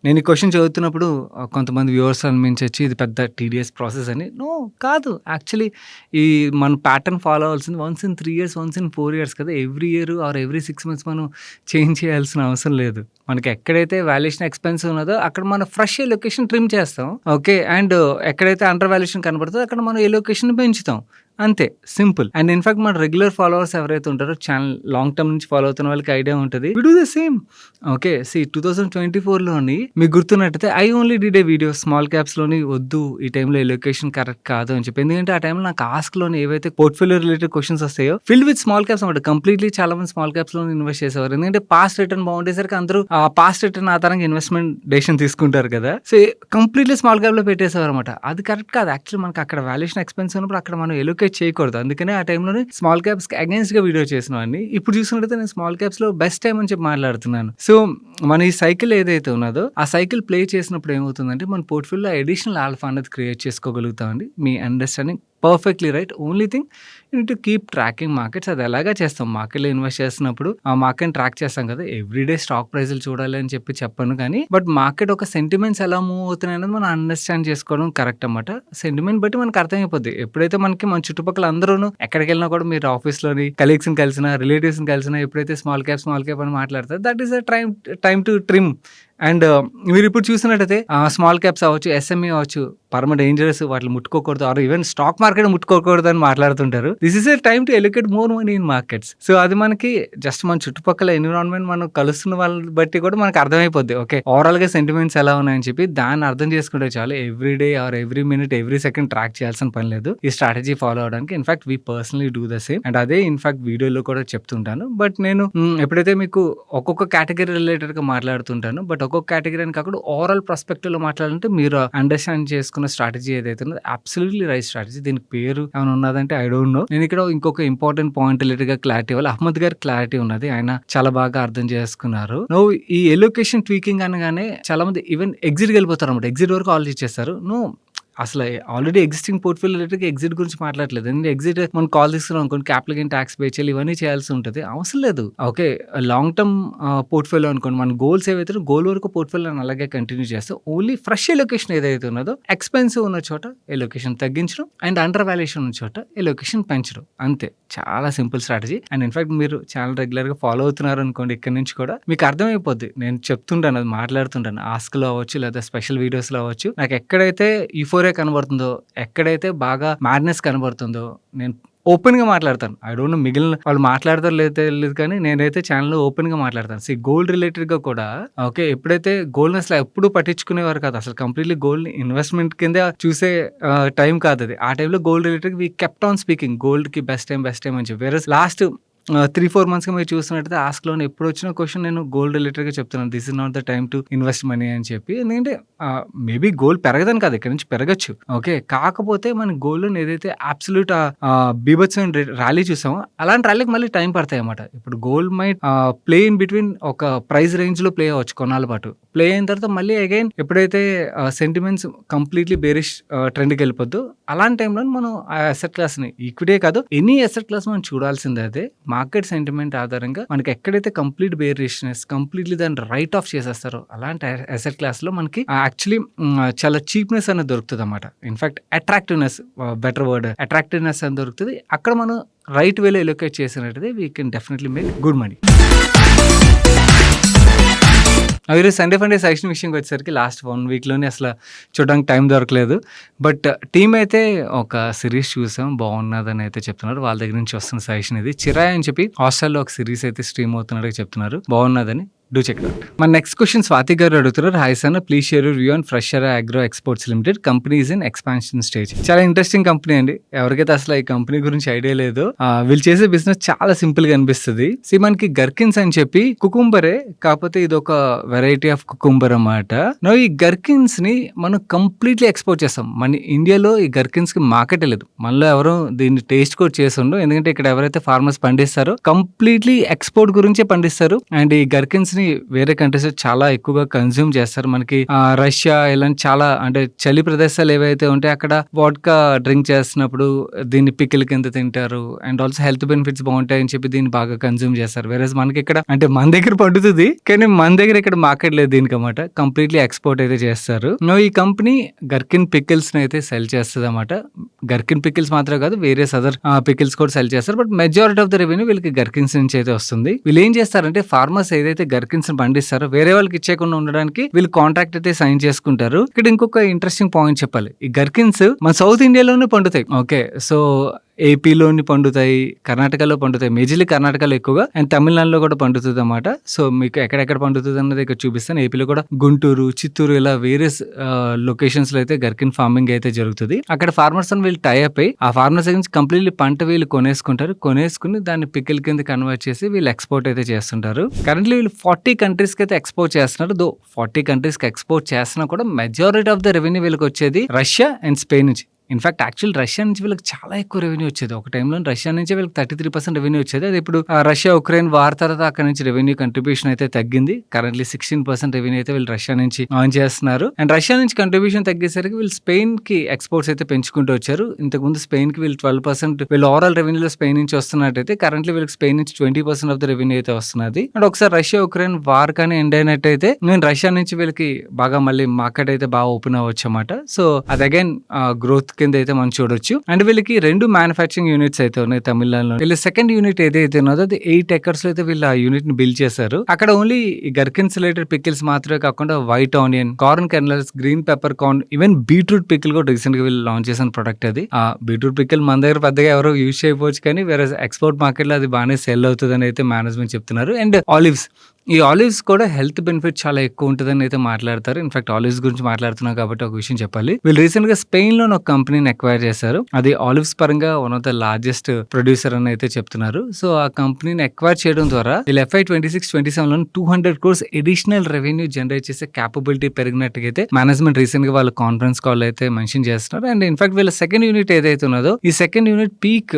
నేను ఈ question చదువుతున్నప్పుడు కొంతమంది viewers అనిపించవచ్చు ఇది పెద్ద TDS process అని. No, కాదు. యాక్చువల్లీ ఈ మన ప్యాటర్న్ ఫాలో అవ్వాల్సింది once in 3 years, once in 4 years కదా. Every year or every 6 months మనం చేంజ్ చేయాల్సిన అవసరం లేదు. మనకి ఎక్కడైతే వాల్యుయేషన్ ఎక్స్పెన్సివ్ ఉన్నదో అక్కడ మనం ఫ్రెష్ ఎలొకేషన్ ట్రిమ్ చేస్తాం, ఓకే. అండ్ ఎక్కడైతే అండర్ వాల్యుయేషన్ కనబడుతుందో అక్కడ మనం ఎలొకేషన్ పెంచుతాం, అంతే, సింపుల్. అండ్ ఇన్ఫాక్ట్ మన రెగ్యులర్ ఫాలోవర్స్ ఎవరైతే ఉంటారో, ఛానల్ లాంగ్ టర్మ్ నుంచి ఫాలో అవుతున్న వాళ్ళకి ఐడియా ఉంటుంది. We do the same, okay. 2024లోని మీకు గుర్తున్నట్టయితే I only did a video small caps లోని వద్దు, ఈ టైంలో ఎలొకేషన్ కరెక్ట్ కాదు అని చెప్పి. ఎందుకంటే ఆ టైంలో నాకు ఆస్క్ లోని ఏవైతే పోర్ట్ఫోలియో రిలేటెడ్ క్వశ్చన్స్ వస్తాయో ఫిల్ విత్ స్మాల్ క్యాప్స్ అన్నమాట. కంప్లీట్లీ చాలా మంది స్మాల్ క్యాప్స్ లో ఇన్వెస్ట్ చేసేవారు. ఎందుకంటే పాస్ట్ రిటర్న్ బాగుండేసరికి అందరూ ఆ పాస్ట్ రిటర్న్ ఆధారంగా ఇన్వెస్ట్మెంట్ డెసిషన్ తీసుకుంటారు కదా. సో కంప్లీట్లీ స్మాల్ క్యాప్ లో పెట్టేసేవారు అనమాట. అది కరెక్ట్ కాదు. యాక్చువల్లీ మనకి అక్కడ వాల్యుయేషన్ ఎక్స్పెన్సివ్ ఉన్నప్పుడు అక్కడ మనం ఎలొకేట్ చేయకూడదు. అందుకనే ఆ టైంలోనే స్మాల్ క్యాప్స్ కి అగైన్స్ గా వీడియో చేసినవన్నీ. ఇప్పుడు చూసినట్టయితే నేను స్మాల్ క్యాప్స్ లో బెస్ట్ టైం అని చెప్పి మాట్లాడుతున్నాను. సో మన ఈ సైకిల్ ఏదైతే ఉన్నదో ఆ సైకిల్ ప్లే చేసినప్పుడు ఏమవుతుందంటే మన పోర్ట్ఫోలియో అడిషనల్ ఆల్ఫా అనేది క్రియేట్ చేసుకోగలుగుతామండి. మీ understanding perfectly right. Only thing need to keep tracking markets. అది ఎలాగా చేస్తాం, మార్కెట్లో ఇన్వెస్ట్ చేస్తున్నప్పుడు ఆ మార్కెట్ ట్రాక్ చేస్తాం కదా, ఎవ్రీడే స్టాక్ ప్రైజులు చూడాలి అని చెప్పను కానీ, బట్ మార్కెట్ ఒక సెంటిమెంట్స్ ఎలా మూవ్ అవుతున్నాయి అనేది మనం అండర్స్టాండ్ చేసుకోవడం కరెక్ట్ అనమాట. సెంటిమెంట్ బట్టి మనకు అర్థమైపోద్ది. ఎప్పుడైతే మనకి మన చుట్టుపక్కల అందరూను ఎక్కడికి వెళ్ళినా కూడా, మీరు ఆఫీస్లోని కలీగ్స్ ని కలిసినా, రిలేటివ్స్ ని కలిసినా, ఎప్పుడైతే స్మాల్ క్యాప్ అని మాట్లాడతారు, that is a time to trim. And మీరు ఇప్పుడు చూసినట్టయితే స్మాల్ క్యాప్స్ అవ్వచ్చు, ఎస్ఎంఈ అవ్వచ్చు, పరమ డేంజరస్, వాటిని ముట్టుకోకూడదు, ఆర్ ఈవెన్ స్టాక్ మార్కెట్ ముట్టుకోకూడదు అని మాట్లాడుతుంటారు. This is a time to allocate more money in markets. So అది మనకి జస్ట్ మన చుట్టుపక్కల ఎన్విరాన్మెంట్, మనం కలుస్తున్న వాళ్ళని బట్టి కూడా మనకు అర్థమైపోద్ది. ఓకే, ఓవరాల్ గా సెంటిమెంట్స్ ఎలా ఉన్నాయని చెప్పి దాన్ని అర్థం చేసుకుంటే చాలు. Every day or every minute, every second track చేయాల్సిన పని లేదు ఈ స్ట్రాటజీ ఫాలో అవడానికి. In fact we personally do the same. And అదే ఇన్ఫాక్ట్ వీడియోలో కూడా చెప్తుంటాను. బట్ నేను ఎప్పుడైతే మీకు ఒక్కొక్క కేటగిరీ రిలేటెడ్ గా మాట్లాడుతుంటాను, బట్ ఒక్కొక్క కేటగిరీ అని కాకుండా ఓవరాల్ పర్స్పెక్టివ్ లో మాట్లాడాలంటే, మీరు అండర్స్టాండ్ చేసుకున్న స్ట్రాటజీ ఏదైతే ఉందో అబ్సల్యూట్లీ రైట్ స్ట్రాటజీ. దీనికి పేరు ఏమైనా ఉన్నదంటే ఐ డోంట్ నో. నేను ఇక్కడ ఇంకొక ఇంపార్టెంట్ పాయింట్ రిలేటెడ్ గా క్లారిటీ ఇవ్వాలి. అహ్మద్ గారి క్లారిటీ ఉన్నది, ఆయన చాలా బాగా అర్థం చేసుకున్నారు. నువ్వు ఈ ఎలొకేషన్ ట్వీకింగ్ అనగానే చాలా మంది ఈవెన్ ఎగ్జిట్ వెళ్ళిపోతారు అనమాట. ఎగ్జిట్ వరకు ఆలోచించేస్తారు. నువ్వు అసలు already existing portfolio related exit గురించి మాట్లాడలేదు. ఎందుకంటే ఎగ్జిట్ మనం కాల్ తీసుకున్నాం అనుకోండి, క్యాపిటల్ గెయిన్ ట్యాక్స్ పే చేయాలి, ఇవన్నీ చేయాల్సి ఉంటుంది, అవసరం లేదు. ఓకే, లాంగ్ టర్మ్ పోర్ట్ఫోలియో అనుకోండి, మన గోల్స్ ఏవైతే గోల్ వరకు పోర్ట్ఫోలియో అలాగే కంటిన్యూ చేస్తాం. ఓన్లీ ఫ్రెష్ ఎలొకేషన్ ఏదైతే ఉన్నదో, ఎక్స్పెన్సివ్ ఉన్న చోట ఎలొకేషన్ తగ్గించడం, అండ్ అండర్ వాల్యుయేషన్ ఉన్న చోట ఎలొకేషన్ పెంచడం, అంతే. చాలా సింపుల్ స్ట్రాటజీ. అండ్ ఇన్ఫాక్ట్ మీరు ఛానల్ రెగ్యులర్ గా ఫాలో అవుతున్నారు అనుకోండి, ఇక్కడ నుంచి కూడా మీకు అర్థమైపోద్ది. నేను చెప్తుంటాను, అది మాట్లాడుతుంటాను, ఆస్క్ లో అవ్వచ్చు లేదా స్పెషల్ వీడియోస్ లో అవ్వచ్చు. నాకు ఎక్కడైతే యూఫోరియా కనబడుతుందో, ఎక్కడైతే బాగా మ్యాడ్నెస్ కనబడుతుందో, నేను ఓపెన్ గా మాట్లాడతాను. ఐ డోంట్ నో మిగిలిన వాళ్ళు మాట్లాడతారు లేదు తెలియదు, కానీ నేనైతే ఛానల్లో ఓపెన్ గా మాట్లాడతాను. గోల్డ్ రిలేటెడ్ గా కూడా ఓకే, ఎప్పుడైతే గోల్డ్ అసలు ఎప్పుడు పట్టించుకునేవారు కాదు, అసలు కంప్లీట్లీ గోల్డ్ ఇన్వెస్ట్మెంట్ కింద చూసే టైం కాదు అది. ఆ టైంలో gold related we kept on speaking, gold కి బెస్ట్ టైం అని చెప్పి. వేరే లాస్ట్ 3-4 మంత్స్గా మీరు చూస్తున్నట్టయితే ఆస్క్లో ఎప్పుడు వచ్చిన క్వశ్చన్ నేను గోల్డ్ రిలేటెడ్గా చెప్తున్నాను, this is not the time to invest money అని చెప్పి. ఎందుకంటే మేబీ గోల్డ్ పెరగదని కాదు, ఇక్కడ నుంచి పెరగచ్చు. ఓకే, కాకపోతే మన గోల్డ్ ఏదైతే అబ్సల్యూట్ బీభత్సమైన ర్యాలీ చూసామో, అలాంటి ర్యాలీకి మళ్ళీ టైం పడతాయి అన్నమాట. ఇప్పుడు gold might play in between ఒక ప్రైస్ రేంజ్ లో ప్లే అవ్వచ్చు కొన్నాళ్ళ పాటు. ప్లే అయిన తర్వాత మళ్ళీ అగైన్ ఎప్పుడైతే సెంటిమెంట్స్ కంప్లీట్లీ బేరిష్ ట్రెండ్కి వెళ్ళిపోద్దు, అలాంటి టైంలో మనం ఆ అసెట్ క్లాస్ని, ఈక్విటీ కాదు ఎనీ అసెట్ క్లాస్ మనం చూడాల్సిందే. అదే మార్కెట్ సెంటిమెంట్ ఆధారంగా మనకి ఎక్కడైతే కంప్లీట్ బేరిష్నెస్, కంప్లీట్లీ దాన్ని రైట్ ఆఫ్ చేసేస్తారో, అలాంటి అసెట్ క్లాస్ లో మనకి యాక్చువల్లీ చాలా చీప్నెస్ అనేది దొరుకుతుంది అన్నమాట. In fact attractiveness, better word, attractiveness అని దొరుకుతుంది. అక్కడ మనం రైట్ వేలో ఎలొకేట్ చేసినట్టయితే we can definitely make good money. ఈరోజు సండే ఫండే సజెషన్ విషయంకి వచ్చేసరికి లాస్ట్ 1 వీక్లోనే అసలు చూడడానికి టైం దొరకలేదు. బట్ టీమ్ అయితే ఒక సిరీస్ చూసాం, బాగున్నదని అయితే చెప్తున్నారు. వాళ్ళ దగ్గర నుంచి వస్తున్న సజెషన్ ఇది. చిరాయ్ అని చెప్పి హాస్టల్లో ఒక సిరీస్ అయితే స్ట్రీమ్ అవుతున్నట్టు చెప్తున్నారు, బాగున్నదని. Do check it out. మన నెక్స్ట్ క్వశ్చన్ స్వాతి గారు అడుగుతున్నారు. Hi son, please share your view on Freshara agro exports limited, company is in expansion stage. చాలా ఇంట్రెస్టింగ్ కంపెనీ అండి. ఎవరికైతే అసలు ఈ కంపెనీ గురించి ఐడియా లేదో, వీళ్ళు చేసే బిజినెస్ చాలా సింపుల్ గా అనిపిస్తుంది. మనకి గర్కిన్స్ అని చెప్పి కుకుంబరే, కాకపోతే ఇది ఒక వెరైటీ ఆఫ్ కుకుంబర్ అన్నమాట. ఈ గర్కిన్స్ ని మనం కంప్లీట్లీ ఎక్స్పోర్ట్ చేస్తాం. మన ఇండియాలో ఈ గర్కిన్స్ కి మార్కెట్ లేదు. మనలో ఎవరు దీన్ని టేస్ట్ కూడా చేస్తుండో, ఎందుకంటే ఇక్కడ ఎవరైతే ఫార్మర్స్ పండిస్తారో కంప్లీట్లీ ఎక్స్పోర్ట్ గురించే పండిస్తారు. అండ్ ఈ గర్కిన్స్ ని వేరే కంట్రీస్ చాలా ఎక్కువగా కన్జ్యూమ్ చేస్తారు. మనకి రష్యా ఇలాంటి చాలా అంటే చలి ప్రదేశాలు ఏవైతే ఉంటాయి, అక్కడ వాడ్కా డ్రింక్ చేస్తున్నప్పుడు దీన్ని పికిల్ కింద తింటారు. అండ్ ఆల్సో హెల్త్ బెనిఫిట్స్ బాగుంటాయి అని చెప్పి దీన్ని బాగా కన్జ్యూమ్ చేస్తారు. వేరే మనకి ఇక్కడ అంటే మన దగ్గర పండుతుంది, కానీ మన దగ్గర ఇక్కడ మార్కెట్ లేదు దీనికి అన్నమాట. కంప్లీట్లీ ఎక్స్పోర్ట్ అయితే చేస్తారు. ఈ కంపెనీ గర్కిన్ పికిల్స్ అయితే సెల్ చేస్తుంది అన్నమాట. గర్కిన్ పికిల్స్ మాత్రమే కాదు, వేరే అదర్ పికిల్స్ కూడా సెల్ చేస్తారు. But majority of the revenue వీళ్ళకి గర్కిన్స్ నుంచి అయితే వస్తుంది. వీళ్ళు ఏం చేస్తారంటే, ఫార్మర్స్ ఏదైతే గర్కిన్స్ పండిస్తారో వేరే వాళ్ళకి ఇచ్చేయకుండా ఉండడానికి వీళ్ళు కాంట్రాక్ట్ అయితే సైన్ చేసుకుంటారు. ఇక్కడ ఇంకొక ఇంట్రెస్టింగ్ పాయింట్ చెప్పాలి. ఈ గర్కిన్స్ మన సౌత్ ఇండియాలోనే పండుతాయి. ఓకే, సో ఏపీలోని పండుతాయి, కర్ణాటకలో పండుతాయి, మేజర్లీ కర్ణాటకలో ఎక్కువగా, అండ్ తమిళనాడులో కూడా పండుతుంది అన్నమాట. సో మీకు ఎక్కడెక్కడ పండుతుంది అన్నది ఇక్కడ చూపిస్తాను. ఏపీలో కూడా గుంటూరు, చిత్తూరు ఇలా వేరియస్ లొకేషన్స్ లో అయితే గర్కిన్ ఫార్మింగ్ అయితే జరుగుతుంది. అక్కడ ఫార్మర్స్ అని వీళ్ళు టై అప్ అయ్యి ఆ ఫార్మర్స్ నుంచి కంప్లీట్లీ పంట వీళ్ళు కొనేసుకుని దాన్ని పికిల్ కింద కన్వర్ట్ చేసి వీళ్ళు ఎక్స్పోర్ట్ అయితే చేస్తుంటారు. కరెంట్లీ వీళ్ళు 40 కంట్రీస్ కి అయితే ఎక్స్పోర్ట్ చేస్తున్నారు. 40 కంట్రీస్ కి ఎక్స్పోర్ట్ చేస్తున్నా కూడా మెజారిటీ ఆఫ్ ద రెవెన్యూ వీళ్ళకి వచ్చేది రష్యా అండ్ స్పెయిన్ నుంచి. ఇన్‌ఫాక్ట్ యాక్చువల్ రష్యా నుంచి వీళ్ళకి చాలా ఎక్కువ రెవెన్యూ వచ్చేది. ఒక టైంలో రష్యా నుంచే వీళ్ళకి 33% రెవెన్యూ వచ్చేది. అది ఇప్పుడు రష్యా, ఉక్రెయిన్ వార్ తర్వాత అక్కడి నుంచి రెవెన్యూ కంట్రిబ్యూషన్ అయితే తగ్గింది. కరెంట్‌లీ 16% రెవెన్యూ అయితే వీళ్ళు రష్యా నుంచి ఎర్న్ చేస్తున్నారు. అండ్ రష్యా నుంచి కంట్రిబ్యూషన్ తగ్గేసరికి వీళ్ళు స్పెయిన్‌కి ఎక్స్‌పోర్ట్స్ అయితే పెంచుకుంటూ వచ్చారు. ఇంతకుముందు స్పెయిన్‌కి వీళ్ళు 12% వీళ్ళు ఓవరాల్ రెవెన్యూలో స్పెయిన్ నుంచి వస్తున్నట్టయితే కరెంట్‌లీ వీళ్ళకి స్పెయిన్ నుంచి 20% ఆఫ్ ద రెవెన్యూ అయితే వస్తున్నది. అండ్ ఒకసారి రష్యా, ఉక్రెయిన్ వార్ కానీ ఎండ్ అయినట్టయితే నేను రష్యా నుంచి వీళ్ళకి బాగా మళ్ళీ మార్కెట్ అయితే బాగా ఓపెన్ అవ్వచ్చు అన్నమాట. సో అది అగైన్ గ్రోత్ కింద అయితే మనం చూడొచ్చు. అండ్ వీళ్ళకి 2 మ్యానుఫ్యాక్చరింగ్ యూనిట్స్ అయితే ఉన్నాయి తమిళనాడులో. వీళ్ళ సెకండ్ యూనిట్ ఏదైతే ఉన్నదో అది 8 ఎకర్స్ లో అయితే వీళ్ళు ఆ యూనిట్ ని బిల్డ్ చేశారు. అక్కడ ఓన్లీ గర్కిన్స్ రిలేటెడ్ పికిల్స్ మాత్రమే కాకుండా white onion, corn kernels, green pepper corn, even beetroot pickle కూడా రీసెంట్ గా వీళ్ళు లాంచ్ చేసిన ప్రొడక్ట్ అది. ఆ బీట్రూట్ పికిల్ మన దగ్గర పెద్దగా ఎవరు యూజ్ చేయకపోవచ్చు, కానీ వేరే ఎక్స్పోర్ట్ మార్కెట్ లో అది బాగానే సెల్ అవుతుంది అని అయితే మేనేజ్మెంట్ చెప్తున్నారు. అండ్ ఆలివ్స్, ఈ ఆలివ్స్ కూడా హెల్త్ బెనిఫిట్ చాలా ఎక్కువ ఉంటుందని అయితే మాట్లాడతారు. ఇన్ఫాక్ట్ ఆలివ్స్ గురించి మాట్లాడుతున్నాం కాబట్టి ఒక విషయం చెప్పాలి. వీళ్ళు రీసెంట్ గా స్పెయిన్ లో ఒక కంపెనీని అక్వైర్ చేశారు. అది ఆలివ్స్ పరంగా one of the largest producer అని అయితే చెప్తున్నారు. సో ఆ కంపెనీని అక్వైర్ చేయడం ద్వారా వీళ్ళు FY 26-27 లో 200 crores ఎడిషనల్ రెవెన్యూ జనరేట్ చేసే క్యాపబిలిటీ పెరిగినట్టుగా అయితే మేనేజ్మెంట్ రీసెంట్ గా వాళ్ళ కాన్ఫరెన్స్ కాల్ అయితే మెన్షన్ చేస్తున్నారు. అండ్ ఇన్ఫాక్ట్ వీళ్ళ సెకండ్ యూనిట్ ఏదైతే ఉన్నదో ఈ సెకండ్ యూనిట్ పీక్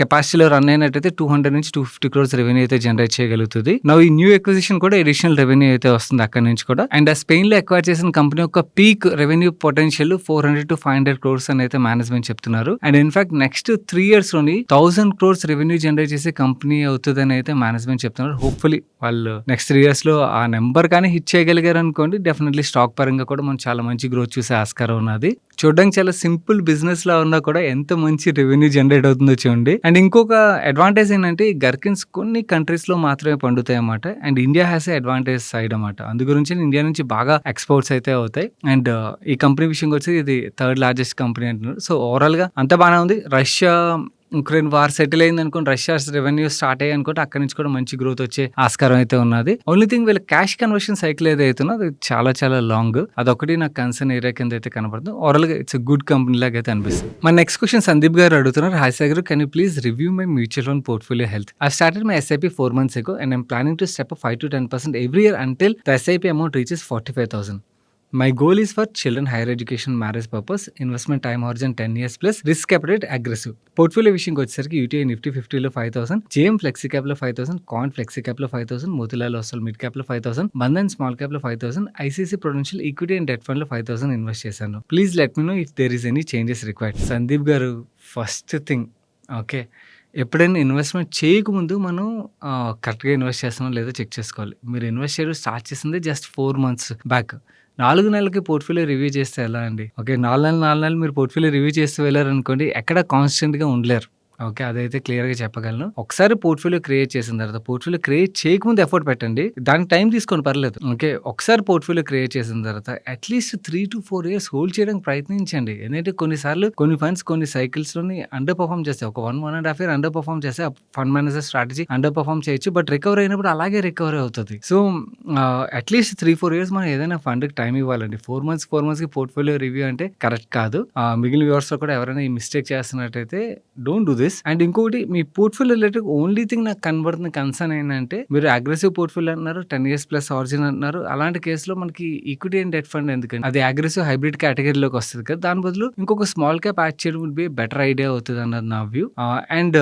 కెపాసిటీలో రన్ అయినట్టయితే 200 నుంచి 250 crores రెవెన్యూ అయితే జనరేట్ చేయగలుగుతుంది. నా ఈ న్యూ ఎక్విజిషన్ కూడా ఎడిషనల్ రెవెన్యూ అయితే వస్తుంది అక్కడ నుంచి కూడా. అండ్ ఆ స్పెయిన్ లో అక్వైర్ చేసిన కంపెనీ యొక్క peak revenue potential 400 to 500 crores అని అయితే మేనేజ్మెంట్ చెప్తున్నారు. అండ్ ఇన్ఫాక్ట్ నెక్స్ట్ 3 years లోని 1000 crores రెవెన్యూ జనరేట్ చేసే కంపెనీ అవుతుందని అయితే మేనేజ్మెంట్ చెప్తున్నారు. హోప్ఫుల్లీ వాళ్ళు నెక్స్ట్ 3 years లో ఆ నెంబర్ కానీ హిట్ చేయగలిగారు అనుకోండి, డెఫినెట్లీ స్టాక్ పరంగా కూడా మనం చాలా మంచి గ్రోత్ చూసే ఆస్కారం ఉన్నది. చూడడానికి చాలా సింపుల్ బిజినెస్ లా ఉన్నా కూడా ఎంత మంచి రెవెన్యూ జనరేట్ అవుతుందో చూడండి. అండ్ ఇంకొక అడ్వాంటేజ్ ఏంటంటే గర్కిన్స్ కొన్ని కంట్రీస్ లో మాత్రమే పండుతాయి అన్నమాట. And India has a advantage side అన్నమాట. అందు గురించి ఇండియా నుంచి బాగా ఎక్స్పోర్ట్స్ అయితే అవుతాయి. అండ్ ఈ కంపెనీ విషయం వచ్చి ఇది 3rd లార్జెస్ట్ కంపెనీ అంటున్నారు. సో ఓవరాల్ గా అంత బాగానే ఉంది. రష్యా, ఉక్రెయిన్ వార్ సెటిల్ అయింది అనుకోండి, రష్యా రెవెన్యూ స్టార్ట్ అయ్యి అనుకోండి, అక్కడి నుంచి కూడా మంచి గ్రోత్ వచ్చే ఆస్కారం అయితే ఉన్నది. ఓన్లీ థింగ్ వీళ్ళ క్యాష్ కన్వర్షన్ సైకిల్ ఏదైతే ఉన్నదో అది చాలా చాలా లాంగ్. అదొకటి నాకు కన్సర్న్ ఏరియా కింద అయితే కనపడుతుంది. ఓవరాల్ గా ఇట్స్ గుడ్ కంపెనీ లాగా అయితే అనిపిస్తుంది. మన నెక్స్ట్ క్వశ్చన్ సందీప్ గారు అడుగుతున్నారు. Hi Sagar, can you please review my mutual fund portfolio health? I started my SIP 4 months ago and I'm planning to step up 5 to 10% every year until the SIP amount reaches 45,000. My goal is for children higher education, marriage purpose, investment time horizon 10 years plus, risk appetite aggressive. Portfolio విషయంకి వచ్చేసరికి UTI Nifty 50లో 5,000, JM flexi cap లో 5,000, కాన్ flexi cap లో 5,000, Motilal Oswal mid cap లో 5,000, Bandhan small cap లో 5,000, ICICI Prudential equity and debt fund లో 5,000 invest చేశాను. Please let me know if there is any changes required. Sandeep గారు, ఫస్ట్ థింగ్ ఓకే, ఎప్పుడైనా ఇన్వెస్ట్మెంట్ చేయకముందు మనం కరెక్ట్గా ఇన్వెస్ట్ చేస్తున్నాం లేదో చెక్ చేసుకోవాలి. మీరు ఇన్వెస్ట్ చేయడం స్టార్ట్ చేసింది జస్ట్ 4 months బ్యాక్. 4 నెలలకి పోర్ట్ఫోలియో రివ్యూ చేస్తే ఎలా అండి? ఓకే, 4 నెలలు మీరు పోర్ట్ఫోలియో రివ్యూ చేస్తూ వెళ్ళారనుకోండి, ఎక్కడ కాన్స్టెంట్గా ఉండలేరు. ఓకే, అదైతే క్లియర్గా చెప్పగలను. ఒకసారి పోర్ట్ఫోలియో క్రియేట్ చేసిన తర్వాత పోర్ట్ఫోలియో క్రియేట్ చేయకముందు ఎఫర్ట్ పెట్టండి, దానికి టైం తీసుకొని పర్లేదు. ఓకే, ఒకసారి పోర్ట్ఫోలియో క్రియేట్ చేసిన తర్వాత అట్లీస్ట్ 3 to 4 years హోల్డ్ చేయడానికి ప్రయత్నించండి. ఎందుకంటే కొన్నిసార్లు కొన్ని ఫండ్స్ కొన్ని సైకిల్స్లోని అండర్ పర్ఫామ్ చేస్తాయి. ఒక 1.5 year అండర్ పర్ఫామ్ చేస్తే fund manager strategy under perform చేయొచ్చు, బట్ రికవర్ అయినప్పుడు అలాగే రికవర్ అవుతుంది. సో అట్లీస్ట్ 3-4 years మనం ఏదైనా ఫండ్కి టైం ఇవ్వాలండి. 4 monthsకి పోర్ట్ఫోలియో రివ్యూ అంటే కరెక్ట్ కాదు. మిగిలిన వ్యూవర్స్లో కూడా ఎవరైనా ఈ మిస్టేక్ చేస్తున్నట్టయితే డోంట్ డూ దిస్. అండ్ ఇంకొకటి, మీ పోర్ట్ఫోలియో రిలేటెడ్ ఓన్లీ థింగ్ నాకు కనబడుతున్న కన్సర్న్ ఏంటంటే, మీరు అగ్రెసివ్ పోర్ట్ఫోలియో అంటున్నారు, 10 years plus ఆరిజిన్ అంటున్నారు. అలాంటి కేసులో మనకి ఈక్విటీ అండ్ డెట్ ఫండ్ ఎందుకండి? అది అగ్రెసివ్ హైబ్రిడ్ కేటగిరీలోకి వస్తుంది కదా. దాని బదులు ఇంకొక స్మాల్ క్యాప్ యాడ్ చేయడం వుడ్ బి బెటర్ ఐడియా అవుతుంది అన్నది నా వ్యూ. అండ్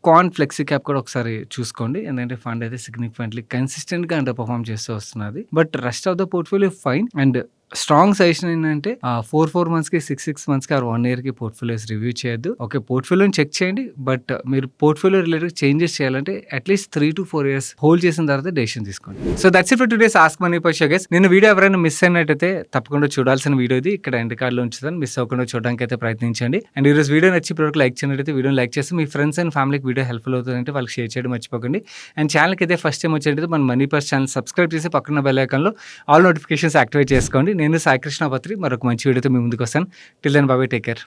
కాన్ ఫ్లెక్సీ క్యాప్ కూడా ఒకసారి చూసుకోండి, ఎందుకంటే ఫండ్ అయితే సిగ్నిఫికెంట్లీ కన్సిస్టెంట్గా అండర్ పర్ఫామ్ చేస్తూ వస్తున్నది. But rest of the portfolio fine. And strong suggestion ఏంటంటే 4 monthsకి 6 monthsకి ఆర్ 1 yearకి పోర్ట్ఫోలియోస్ రివ్యూ చేయొద్దు. ఓకే, పోర్ట్ఫోలియోని చెక్ చేయండి, బట్ మీరు పోర్ట్ఫోలియో రిలేటెడ్ చేంజెస్ చేయాలంటే అట్లీస్ట్ 3 to 4 years హోల్డ్ చేసిన తర్వాత డెసిషన్ తీసుకోండి. So that's it for today's ask money pi show guys. నేను వీడియో ఎవరైనా మిస్ అయినట్టయితే తప్పకుండా చూడాల్సిన వీడియో ఇది ఇక్కడ ఎండ్ కార్డ్లో ఉంచుతాను, మిస్ అవ్వకుండా చూడడానికి అయితే ప్రయత్నించండి. అండ్ ఈరోజు వీడియో నచ్చి ఇప్పటివరకు లైక్ చేయనట్టయితే వీడియోని లైక్ చేసి మీ ఫ్రెండ్స్ అండ్ ఫ్యామిలీకి వీడియో హెల్ప్ఫుల్ అవుతుందంటే వాళ్ళకి షేర్ చేయడం మర్చిపోకండి. అండ్ ఛానల్కి అయితే ఫస్ట్ టైం వచ్చేటైతే మన మనీ పర్స్ ఛానల్ సబ్స్క్రైబ్ చేసి పక్కన బెల్ ఐకాన్లో ఆల్ నోటిఫికేషన్స్ యాక్టివేట్ చేసుకోండి. నేను సాయి కృష్ణ పత్రి మరొక మంచి వీడియోతో మీ ముందుకు వస్తాను. Till then bye, take care.